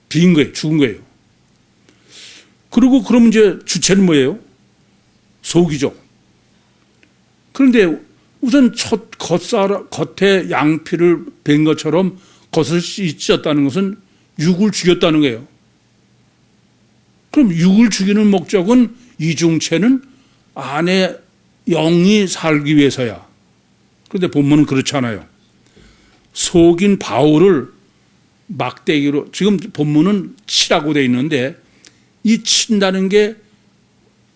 빈 거예요. 죽은 거예요. 그리고 그럼 이제 주체는 뭐예요? 속이죠. 그런데 우선 첫 겉에 양피를 벤 것처럼 겉을 찢었다는 것은 육을 죽였다는 거예요. 그럼 육을 죽이는 목적은 이중체는 안에 영이 살기 위해서야. 그런데 본문은 그렇지 않아요. 속인 바울을 막대기로, 지금 본문은 치라고 되어 있는데 이 친다는 게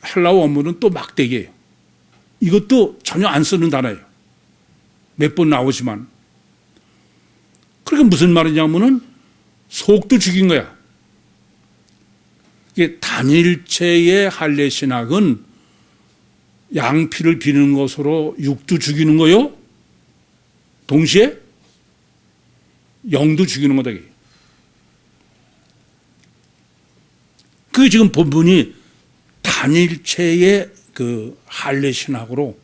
헬라어 원문은 또 막대기예요. 이것도 전혀 안 쓰는 단어예요. 몇 번 나오지만. 그러니까 무슨 말이냐면은 속도 죽인 거야. 이게 단일체의 할례 신학은 양피를 비는 것으로 육도 죽이는 거요. 동시에 영도 죽이는 거다. 그게 지금 본문이 단일체의 그 할례 신학으로,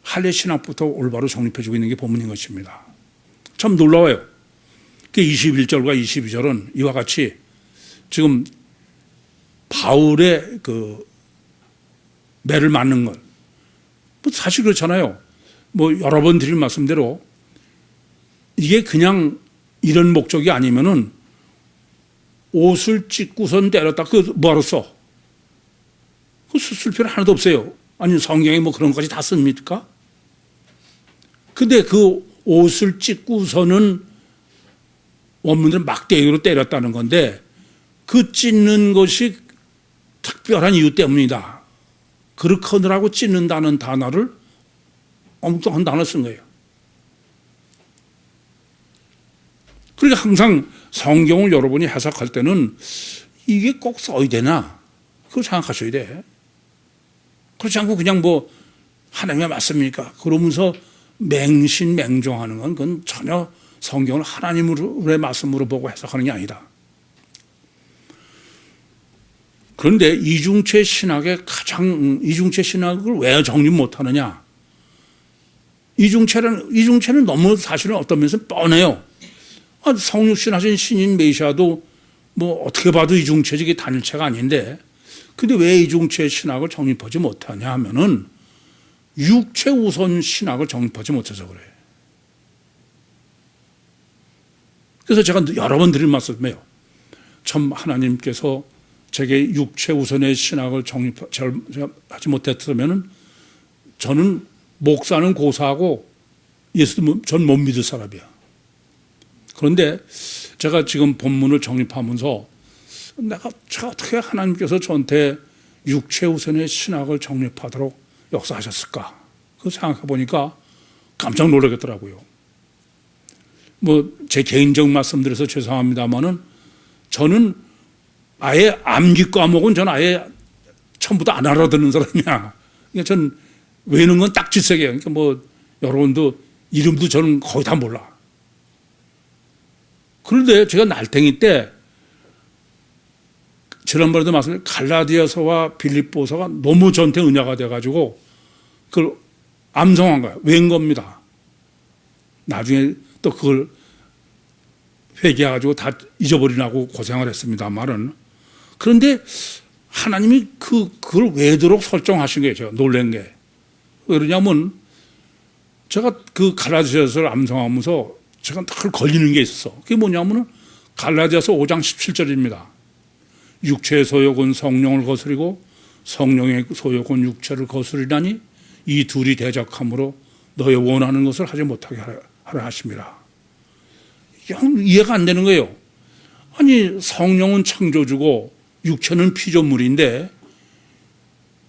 할례 신학부터 올바로 정립해주고 있는 게 본문인 것입니다. 참 놀라워요. 그 21절과 22절은 이와 같이 지금 바울의 그 매를 맞는 것, 뭐 사실 그렇잖아요. 뭐 여러 번 드린 말씀대로 이게 그냥 이런 목적이 아니면은 옷을 찢고선 때렸다. 그거 뭐하러 써? 그거 쓸 필요 하나도 없어요. 아니 성경에 뭐 그런 것까지 다 씁니까? 근데 그 옷을 찢고서는 원문들은 막대기로 때렸다는 건데, 그 찢는 것이 특별한 이유 때문이다. 그렇거느라고 찢는다는 단어를 엉뚱한 단어 쓴 거예요. 그러니까 항상 성경을 여러분이 해석할 때는 이게 꼭 써야 되나? 그걸 생각하셔야 돼. 그렇지 않고 그냥 뭐 하나님의 말씀입니까? 그러면서 맹신맹종하는 건 그건 전혀 성경을 하나님의 말씀으로 보고 해석하는 게 아니다. 그런데 이중체 신학의 이중체 신학을 왜 정립 못하느냐? 이중체는 너무 사실은 어떤 면에서 뻔해요. 성육신하신 신인 메시아도 뭐 어떻게 봐도 이중체적인 단일체가 아닌데, 근데 왜 이중체 신학을 정립하지 못하냐 하면은 육체 우선 신학을 정립하지 못해서 그래요. 그래서 제가 여러 번 드린 말씀이에요. 참 하나님께서 제게 육체 우선의 신학을 정립하지 못했으면은 저는 목사는 고사하고 예수도 전 못 믿을 사람이야. 그런데 제가 지금 본문을 정립하면서 제가 어떻게 하나님께서 저한테 육체 우선의 신학을 정립하도록 역사하셨을까? 그거 생각해 보니까 깜짝 놀라겠더라고요. 뭐 제 개인적 말씀드려서 죄송합니다만은 저는 아예 암기 과목은 전 아예 처음부터 안 알아듣는 사람이야. 그러니까 전 외우는 건 딱지색이에요. 그러니까 뭐 여러분도 이름도 저는 거의 다 몰라. 그런데 제가 날탱이 때 지난번에도 말씀드린 갈라디아서와 빌립보서가 너무 저한테 은혜가 돼가지고 그걸 암송한 거야. 외운 겁니다. 나중에 또 그걸 회개해가지고 다 잊어버리라고 고생을 했습니다만은, 그런데 하나님이 그걸 외도록 설정하신 거예요. 제가 놀란 게. 왜 그러냐면 제가 그 갈라디아서를 암송하면서 제가 늘 걸리는 게 있었어. 그게 뭐냐면은 갈라디아서 5장 17절입니다. 육체의 소욕은 성령을 거스리고 성령의 소욕은 육체를 거스리라니 이 둘이 대적함으로 너의 원하는 것을 하지 못하게 하라 하심이라. 이해가 안 되는 거예요. 아니 성령은 창조주고 육체는 피조물인데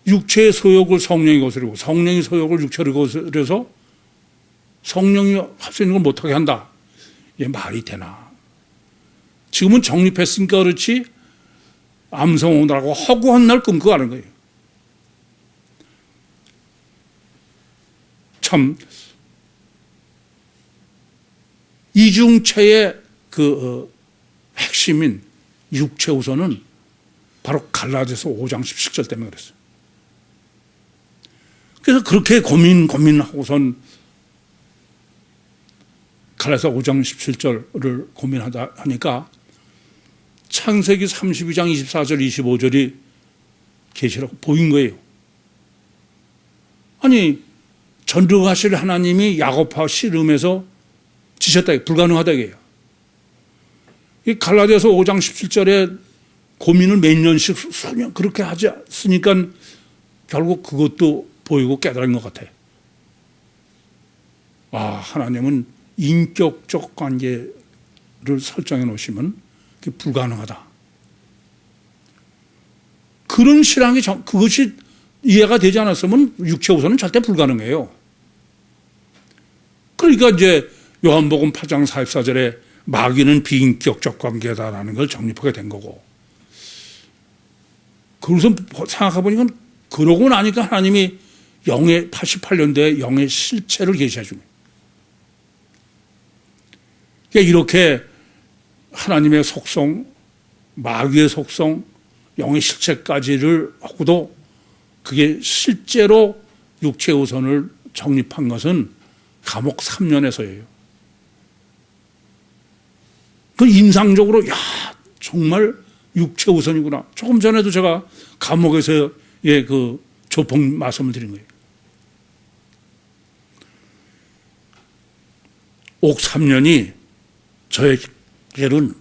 육체의 소욕을 성령이 거스리고 성령의 소욕을 육체를 거스려서 성령이 할 수 있는 걸 못하게 한다. 이게 말이 되나? 지금은 정립했으니까 그렇지 암송 오느라고 허구한 날 끊고 가는 거예요. 참 이중체의 핵심인 육체 우선은 바로 갈라디아서 5장 17절 때문에 그랬어요. 그래서 그렇게 고민하고선 갈라디아서 5장 17절을 고민하다 하니까 창세기 32장 24절 25절이 계시라고 보인 거예요. 아니 전능하실 하나님이 야곱하고 씨름해서 지셨다, 불가능하다 이게요. 이 갈라디아서 5장 17절에 고민을 몇 년씩 수년 그렇게 하지 않으니까 결국 그것도 보이고 깨달은 것 같아요. 하나님은 인격적 관계를 설정해 놓으시면 그게 불가능하다. 그런 신앙이 그것이 이해가 되지 않았으면 육체 우선은 절대 불가능해요. 그러니까 이제 요한복음 8장 44절에 마귀는 비인격적 관계다라는 걸 정립하게 된 거고, 그래서 생각해보니까 그러고 나니까 하나님이 88년도에 영의 실체를 계시해 준 거예요. 그러니까 이렇게 하나님의 속성, 마귀의 속성, 영의 실체까지를 하고도 그게 실제로 육체 우선을 정립한 것은 감옥 3년에서예요. 그 인상적으로 정말 육체 우선이구나. 조금 전에도 제가 감옥에서의 그 조폭 말씀을 드린 거예요. 옥 3년이 저에게는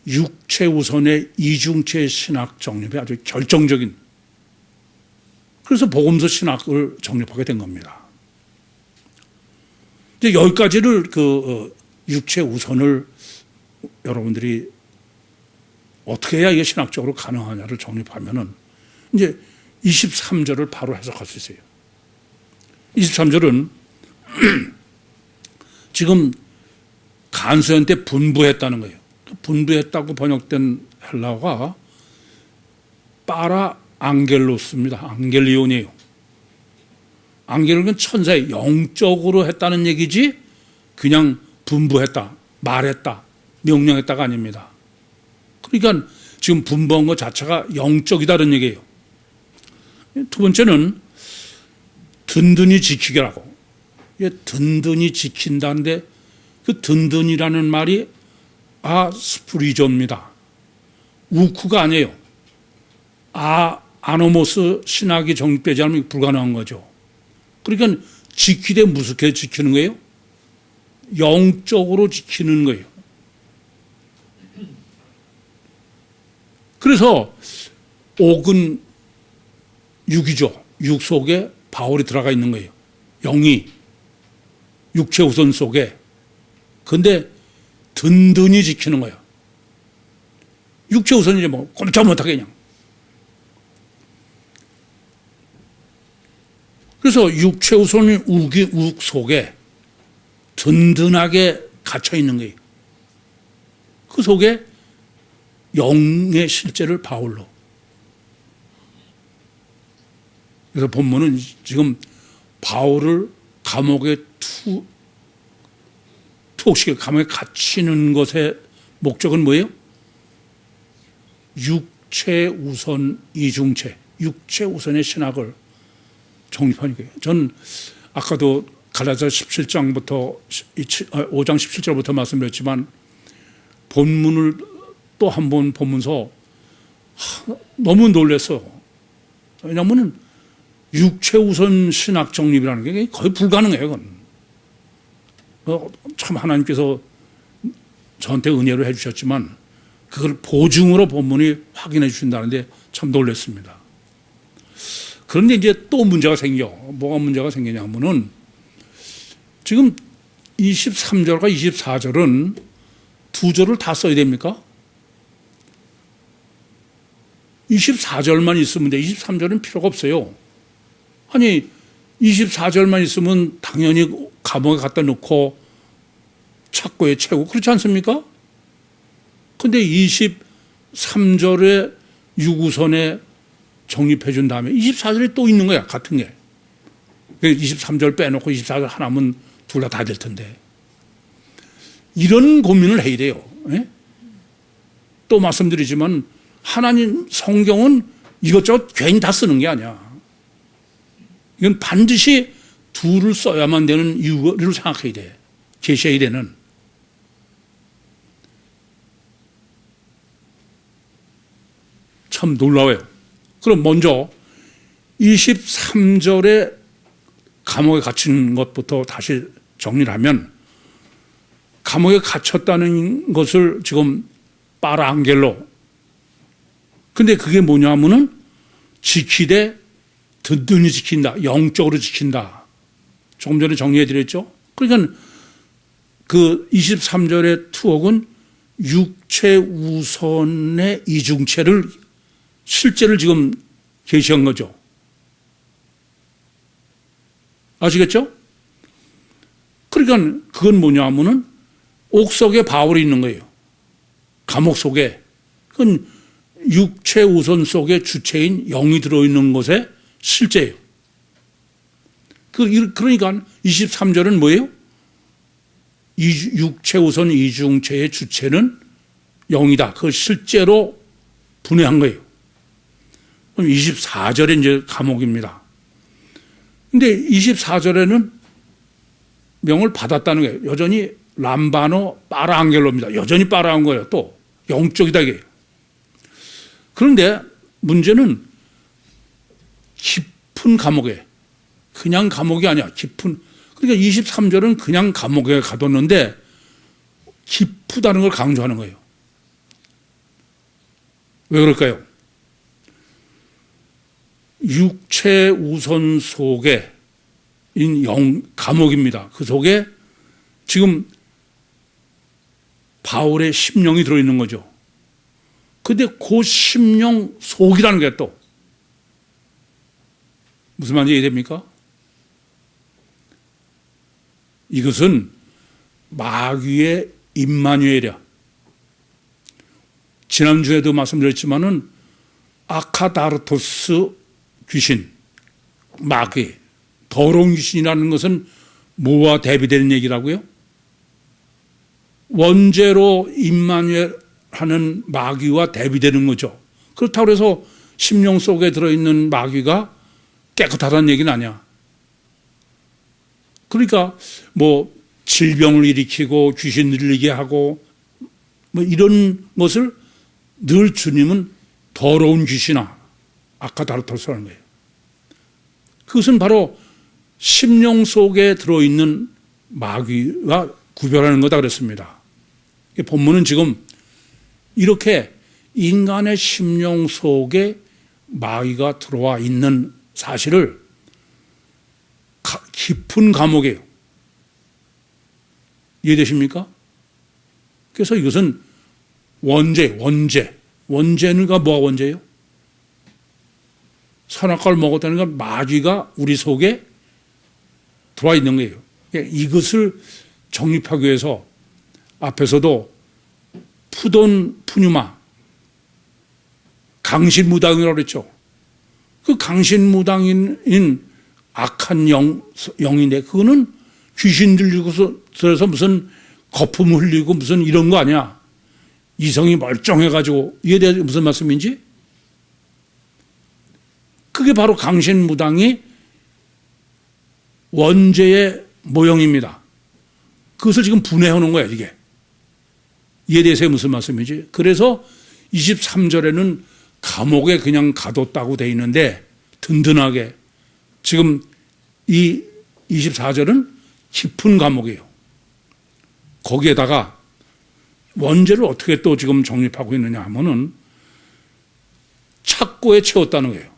육체 우선의 이중체 신학 정립에 아주 결정적인, 그래서 복음서 신학을 정립하게 된 겁니다. 이제 여기까지를 육체 우선을 여러분들이 어떻게 해야 이게 신학적으로 가능하냐를 정립하면은 이제 23절을 바로 해석할 수 있어요. 23절은 지금 간수한테 분부했다는 거예요. 분부했다고 번역된 헬라어가 파라 앙겔로스입니다. 앙겔리온이에요. 앙겔은 천사의 영적으로 했다는 얘기지 그냥 분부했다, 말했다, 명령했다가 아닙니다. 그러니까 지금 분부한 것 자체가 영적이다는 얘기예요. 두 번째는 든든히 지키라고. 든든히 지킨다는데 그 든든이라는 말이 스프리조입니다. 우쿠가 아니에요. 아노모스 신학이 정립되지 않으면 불가능한 거죠. 그러니까 지키되 무섭게 지키는 거예요? 영적으로 지키는 거예요. 그래서 옥은 육이죠. 육 속에 바울이 들어가 있는 거예요. 영이 육체 우선 속에. 그런데 든든히 지키는 거예요. 육체 우선이지 뭐 꼼짝 못하게 그냥. 그래서 육체 우선이 욱 속에 든든하게 갇혀 있는 거예요. 그 속에 영의 실제를 바울로. 그래서 본문은 지금 바울을 감옥에 투옥시켜 감옥에 갇히는 것의 목적은 뭐예요? 육체 우선 이중체, 육체 우선의 신학을 정립하는 거예요. 전 아까도 갈라디아 17장부터 5장 17절부터 말씀드렸지만 본문을 또 한 번 보면서 너무 놀랐어. 왜냐하면 육체 우선 신학 정립이라는 게 거의 불가능해요. 그건. 참 하나님께서 저한테 은혜를 해주셨지만 그걸 보증으로 본문이 확인해 주신다는데 참 놀랐습니다. 그런데 이제 또 문제가 생겨. 뭐가 문제가 생기냐면은 지금 23절과 24절은 두 절을 다 써야 됩니까? 24절만 있으면 돼. 23절은 필요가 없어요. 아니 24절만 있으면 당연히 감옥에 갖다 놓고 착고에 채우고 그렇지 않습니까? 근데 23절에 유구선에 정립해 준 다음에 24절에 또 있는 거야. 같은 게. 23절 빼놓고 24절 하나면 둘 다 될 텐데. 이런 고민을 해야 돼요. 예? 또 말씀드리지만 하나님 성경은 이것저것 괜히 다 쓰는 게 아니야. 이건 반드시 둘을 써야만 되는 이유를 생각해야 돼. 계셔야 되는. 참 놀라워요. 그럼 먼저 23절에 감옥에 갇힌 것부터 다시 정리를 하면 감옥에 갇혔다는 것을 지금 파라 앙겔로. 근데 그게 뭐냐 하면은 지키되 든든히 지킨다. 영적으로 지킨다. 조금 전에 정리해 드렸죠. 그러니까 그 23절의 투옥은 육체 우선의 이중체를 실제를 지금 계시한 거죠. 아시겠죠? 그러니까 그건 뭐냐 하면은 옥석에 바울이 있는 거예요. 감옥 속에. 그건 육체 우선 속에 주체인 영이 들어있는 것의 실제예요. 그러니까 23절은 뭐예요? 육체 우선 이중체의 주체는 영이다. 그걸 실제로 분해한 거예요. 그럼 24절에 이제 감옥입니다. 근데 24절에는 명을 받았다는 거예요. 여전히 람바노 파라앙겔로입니다. 여전히 파라한 거예요. 또 영적이다 이게. 그런데 문제는 깊은 감옥에, 그냥 감옥이 아니야. 깊은. 그러니까 23절은 그냥 감옥에 가뒀는데 깊다는 걸 강조하는 거예요. 왜 그럴까요? 육체 우선 속에 감옥입니다. 그 속에 지금 바울의 심령이 들어있는 거죠. 근데 그 심령 속이라는 게 또 무슨 말인지 이해됩니까? 이것은 마귀의 임마누엘이야. 지난주에도 말씀드렸지만은 아카다르토스 귀신, 마귀, 더러운 귀신이라는 것은 뭐와 대비되는 얘기라고요? 원죄로 임마누엘 하는 마귀와 대비되는 거죠. 그렇다고 해서 심령 속에 들어있는 마귀가 깨끗하다는 얘기는 아니야. 그러니까 뭐 질병을 일으키고 귀신 들리게 하고 뭐 이런 것을 늘 주님은 더러운 귀신아, 아카다르토스라는 거예요. 그것은 바로 심령 속에 들어있는 마귀와 구별하는 거다 그랬습니다. 본문은 지금 이렇게 인간의 심령 속에 마귀가 들어와 있는 사실을 깊은 감옥이에요. 이해되십니까? 그래서 이것은 원죄가 뭐가 원죄예요? 선악과를 먹었다는 건 마귀가 우리 속에 들어와 있는 거예요. 이것을 정립하기 위해서 앞에서도 푸돈 푸뉴마, 강신무당이라고 그랬죠. 그 강신무당인 악한 영인데 그거는 귀신 들리고서 무슨 거품 흘리고 무슨 이런 거 아니야. 이성이 멀쩡해가지고. 이에 대해 무슨 말씀인지? 그게 바로 강신무당이 원죄의 모형입니다. 그것을 지금 분해하는 거예요, 이게. 이에 대해서 무슨 말씀이지? 그래서 23절에는 감옥에 그냥 가뒀다고 돼 있는데 든든하게, 지금 이 24절은 깊은 감옥이에요. 거기에다가 원죄를 어떻게 또 지금 정립하고 있느냐 하면은 착고에 채웠다는 거예요.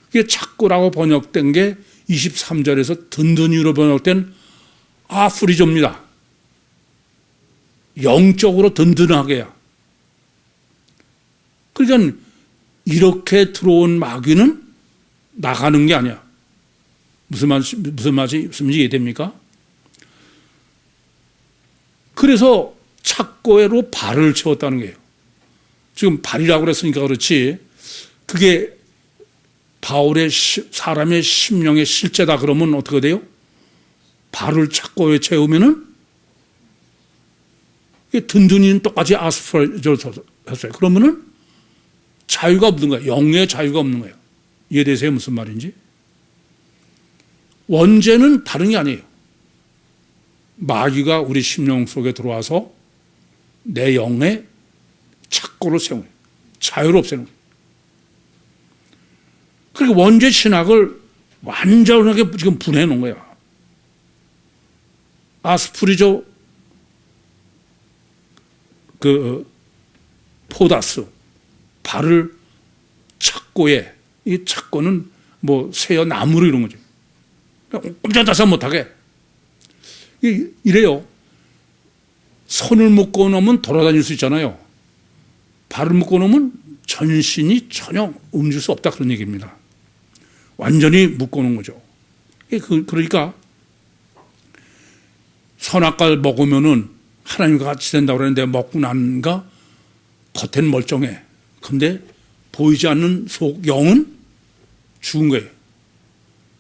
이게 착고라고 번역된 게 23절에서 든든히로 번역된 아프리조입니다. 영적으로 든든하게야. 그러니까 이렇게 들어온 마귀는 나가는 게 아니야. 무슨 말씀인지 이해됩니까? 그래서 착고로 발을 채웠다는 거예요. 지금 발이라고 그랬으니까 그렇지, 그게 바울의 사람의 심령의 실제다 그러면 어떻게 돼요? 발을 착고에 채우면은 든든히는 똑같이 아스팔트를 했어요. 그러면은 자유가 없는 거예요. 영의 자유가 없는 거예요. 이해되세요? 무슨 말인지? 원죄는 다른 게 아니에요. 마귀가 우리 심령 속에 들어와서 내 영에 착고를 세우는 거예요. 자유를 없애는 거예요. 그러니까 원죄 신학을 완전하게 지금 분해해 놓은 거야. 아스프리조 포다스, 발을 착고에, 이 착고는 뭐 새어 나무로 이런 거죠. 꼼짝달싹 못하게. 이래요. 손을 묶어 놓으면 돌아다닐 수 있잖아요. 발을 묶어 놓으면 전신이 전혀 움직일 수 없다, 그런 얘기입니다. 완전히 묶어 놓은 거죠. 그러니까 선악과를 먹으면은 하나님과 같이 된다고 그러는데 먹고 난가 겉엔 멀쩡해. 근데 보이지 않는 속 영은 죽은 거예요.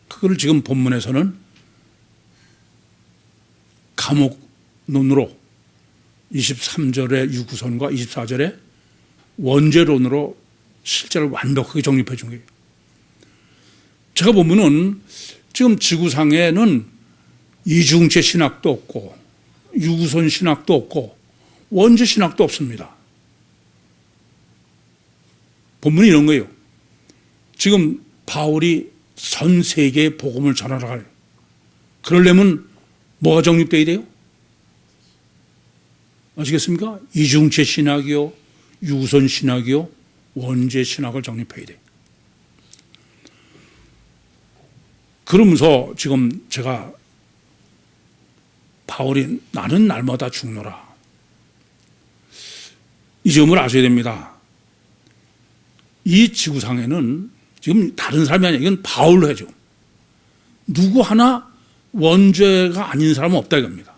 그걸 지금 본문에서는 감옥론으로 23절의 유구선과 24절의 원죄론으로 실제로 완벽하게 정립해 준 거예요. 제가 보면은 지금 지구상에는 이중체 신학도 없고 유구선 신학도 없고 원죄 신학도 없습니다. 본문이 이런 거예요. 지금 바울이 전 세계에 복음을 전하라 해요. 그러려면 뭐가 정립돼야 돼요? 아시겠습니까? 이중체 신학이요, 유구선 신학이요, 원죄 신학을 정립해야 돼요. 그러면서 지금 제가 바울이 나는 날마다 죽노라, 이 점을 아셔야 됩니다. 이 지구상에는 지금 다른 사람이 아니라 이건 바울로 해죠. 누구 하나 원죄가 아닌 사람은 없다 이겁니다.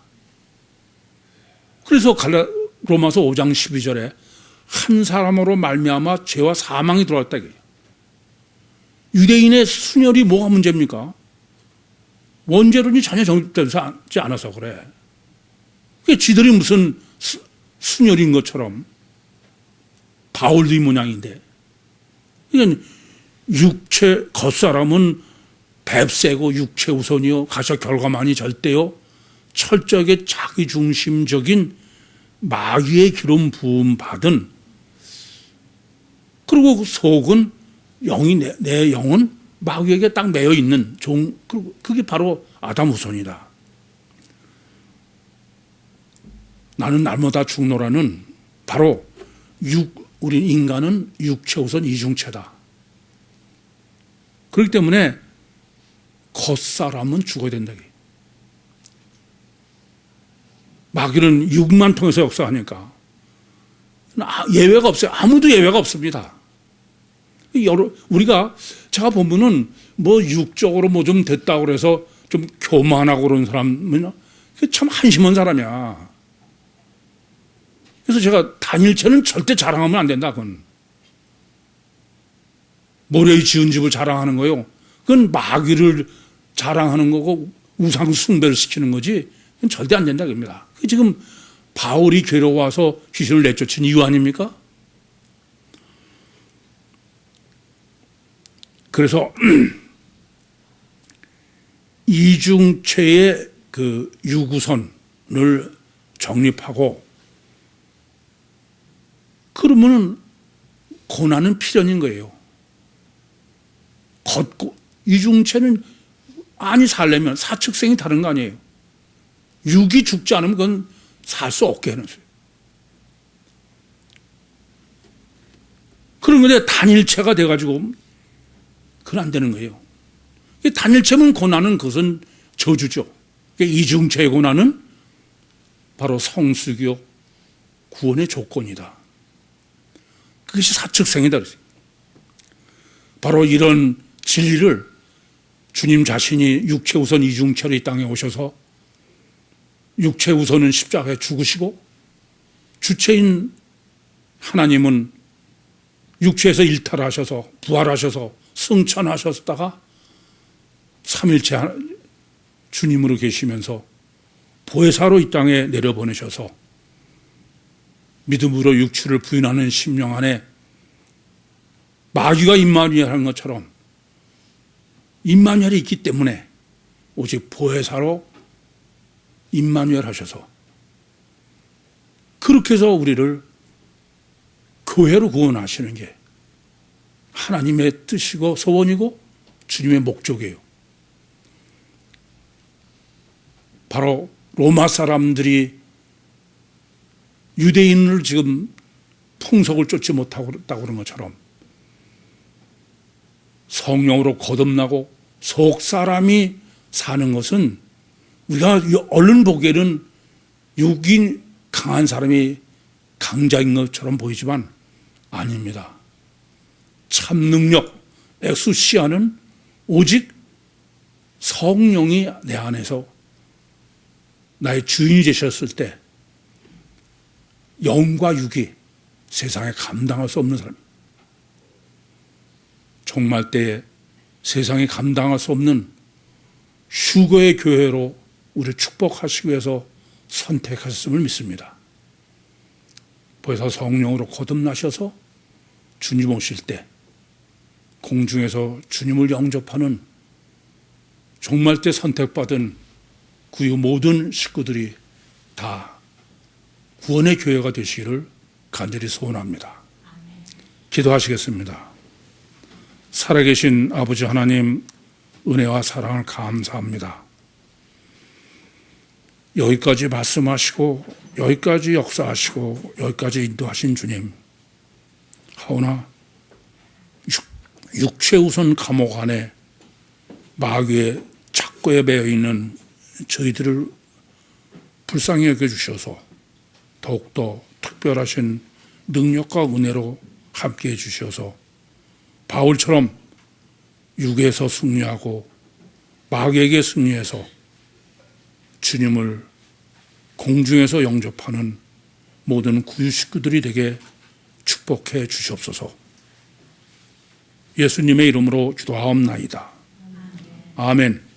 그래서 로마서 5장 12절에 한 사람으로 말미암아 죄와 사망이 들어왔다 이거예요. 유대인의 순혈이 뭐가 문제입니까? 원죄론이 전혀 정립되지 않아서 그래. 그게 지들이 무슨 순혈인 것처럼. 바울도 이 모양인데. 그러니까 육체, 겉사람은 뱁새고 육체 우선이요. 가셔 결과만이 절대요. 철저하게 자기중심적인 마귀의 기름 부음 받은, 그리고 속은 영이 내 영은 마귀에게 딱 매여 있는 그게 바로 아담 후손이다. 나는 날마다 죽노라는 바로 우리 인간은 육체 우선 이중체다. 그렇기 때문에 겉사람은 죽어야 된다. 마귀는 육만 통해서 역사하니까 예외가 없어요. 아무도 예외가 없습니다. 우리가 제가 보면은 뭐 육적으로 뭐 좀 됐다고 그래서 좀 교만하고 그런 사람은 참 한심한 사람이야. 그래서 제가 단일체는 절대 자랑하면 안 된다. 그건 모래의 지은 집을 자랑하는 거요. 그건 마귀를 자랑하는 거고 우상 숭배를 시키는 거지. 그건 절대 안 된다. 그겁니다. 지금 바울이 괴로워서 귀신을 내쫓은 이유 아닙니까? 그래서 이중체의 그 유구선을 정립하고, 그러면은 고난은 필연인 거예요. 이중체는 안이 살려면 사측생이 다른 거 아니에요. 육이 죽지 않으면 그건 살 수 없게 해놓으세요. 그런 건데 단일체가 돼가지고 그건 안 되는 거예요. 단일체면 고난은 그것은 저주죠. 이중체의 고난은 바로 성수교 구원의 조건이다. 그것이 사측생이다. 바로 이런 진리를 주님 자신이 육체 우선 이중체로 이 땅에 오셔서 육체 우선은 십자가에 죽으시고 주체인 하나님은 육체에서 일탈하셔서 부활하셔서 승천하셨다가 삼일체 주님으로 계시면서 보혜사로 이 땅에 내려보내셔서 믿음으로 육체를 부인하는 심령 안에 마귀가 임마누엘 하는 것처럼 임마누엘이 있기 때문에 오직 보혜사로 임마누엘 하셔서 그렇게 해서 우리를 교회로 구원하시는 게 하나님의 뜻이고 소원이고 주님의 목적이에요. 바로 로마 사람들이 유대인을 지금 풍속을 쫓지 못하고 그런 것처럼 성령으로 거듭나고 속 사람이 사는 것은 우리가 얼른 보기에는 육인 강한 사람이 강자인 것처럼 보이지만 아닙니다. 참 능력, 엑수시아는 오직 성령이 내 안에서 나의 주인이 되셨을 때 영과 육이 세상에 감당할 수 없는 사람입니다. 종말 때에 세상에 감당할 수 없는 휴거의 교회로 우리를 축복하시기 위해서 선택하셨음을 믿습니다. 그래서 성령으로 거듭나셔서 주님 오실 때 공중에서 주님을 영접하는 종말 때 선택받은 그 모든 식구들이 다 구원의 교회가 되시기를 간절히 소원합니다. 기도하시겠습니다. 살아계신 아버지 하나님, 은혜와 사랑을 감사합니다. 여기까지 말씀하시고 여기까지 역사하시고 여기까지 인도하신 주님, 하오나 육체 우선 감옥 안에 마귀의 착고에 매여 있는 저희들을 불쌍히 여겨주셔서 더욱더 특별하신 능력과 은혜로 함께해 주셔서 바울처럼 육에서 승리하고 마귀에게 승리해서 주님을 공중에서 영접하는 모든 구유 식구들이 되게 축복해 주시옵소서. 예수님의 이름으로 기도하옵나이다. 아멘.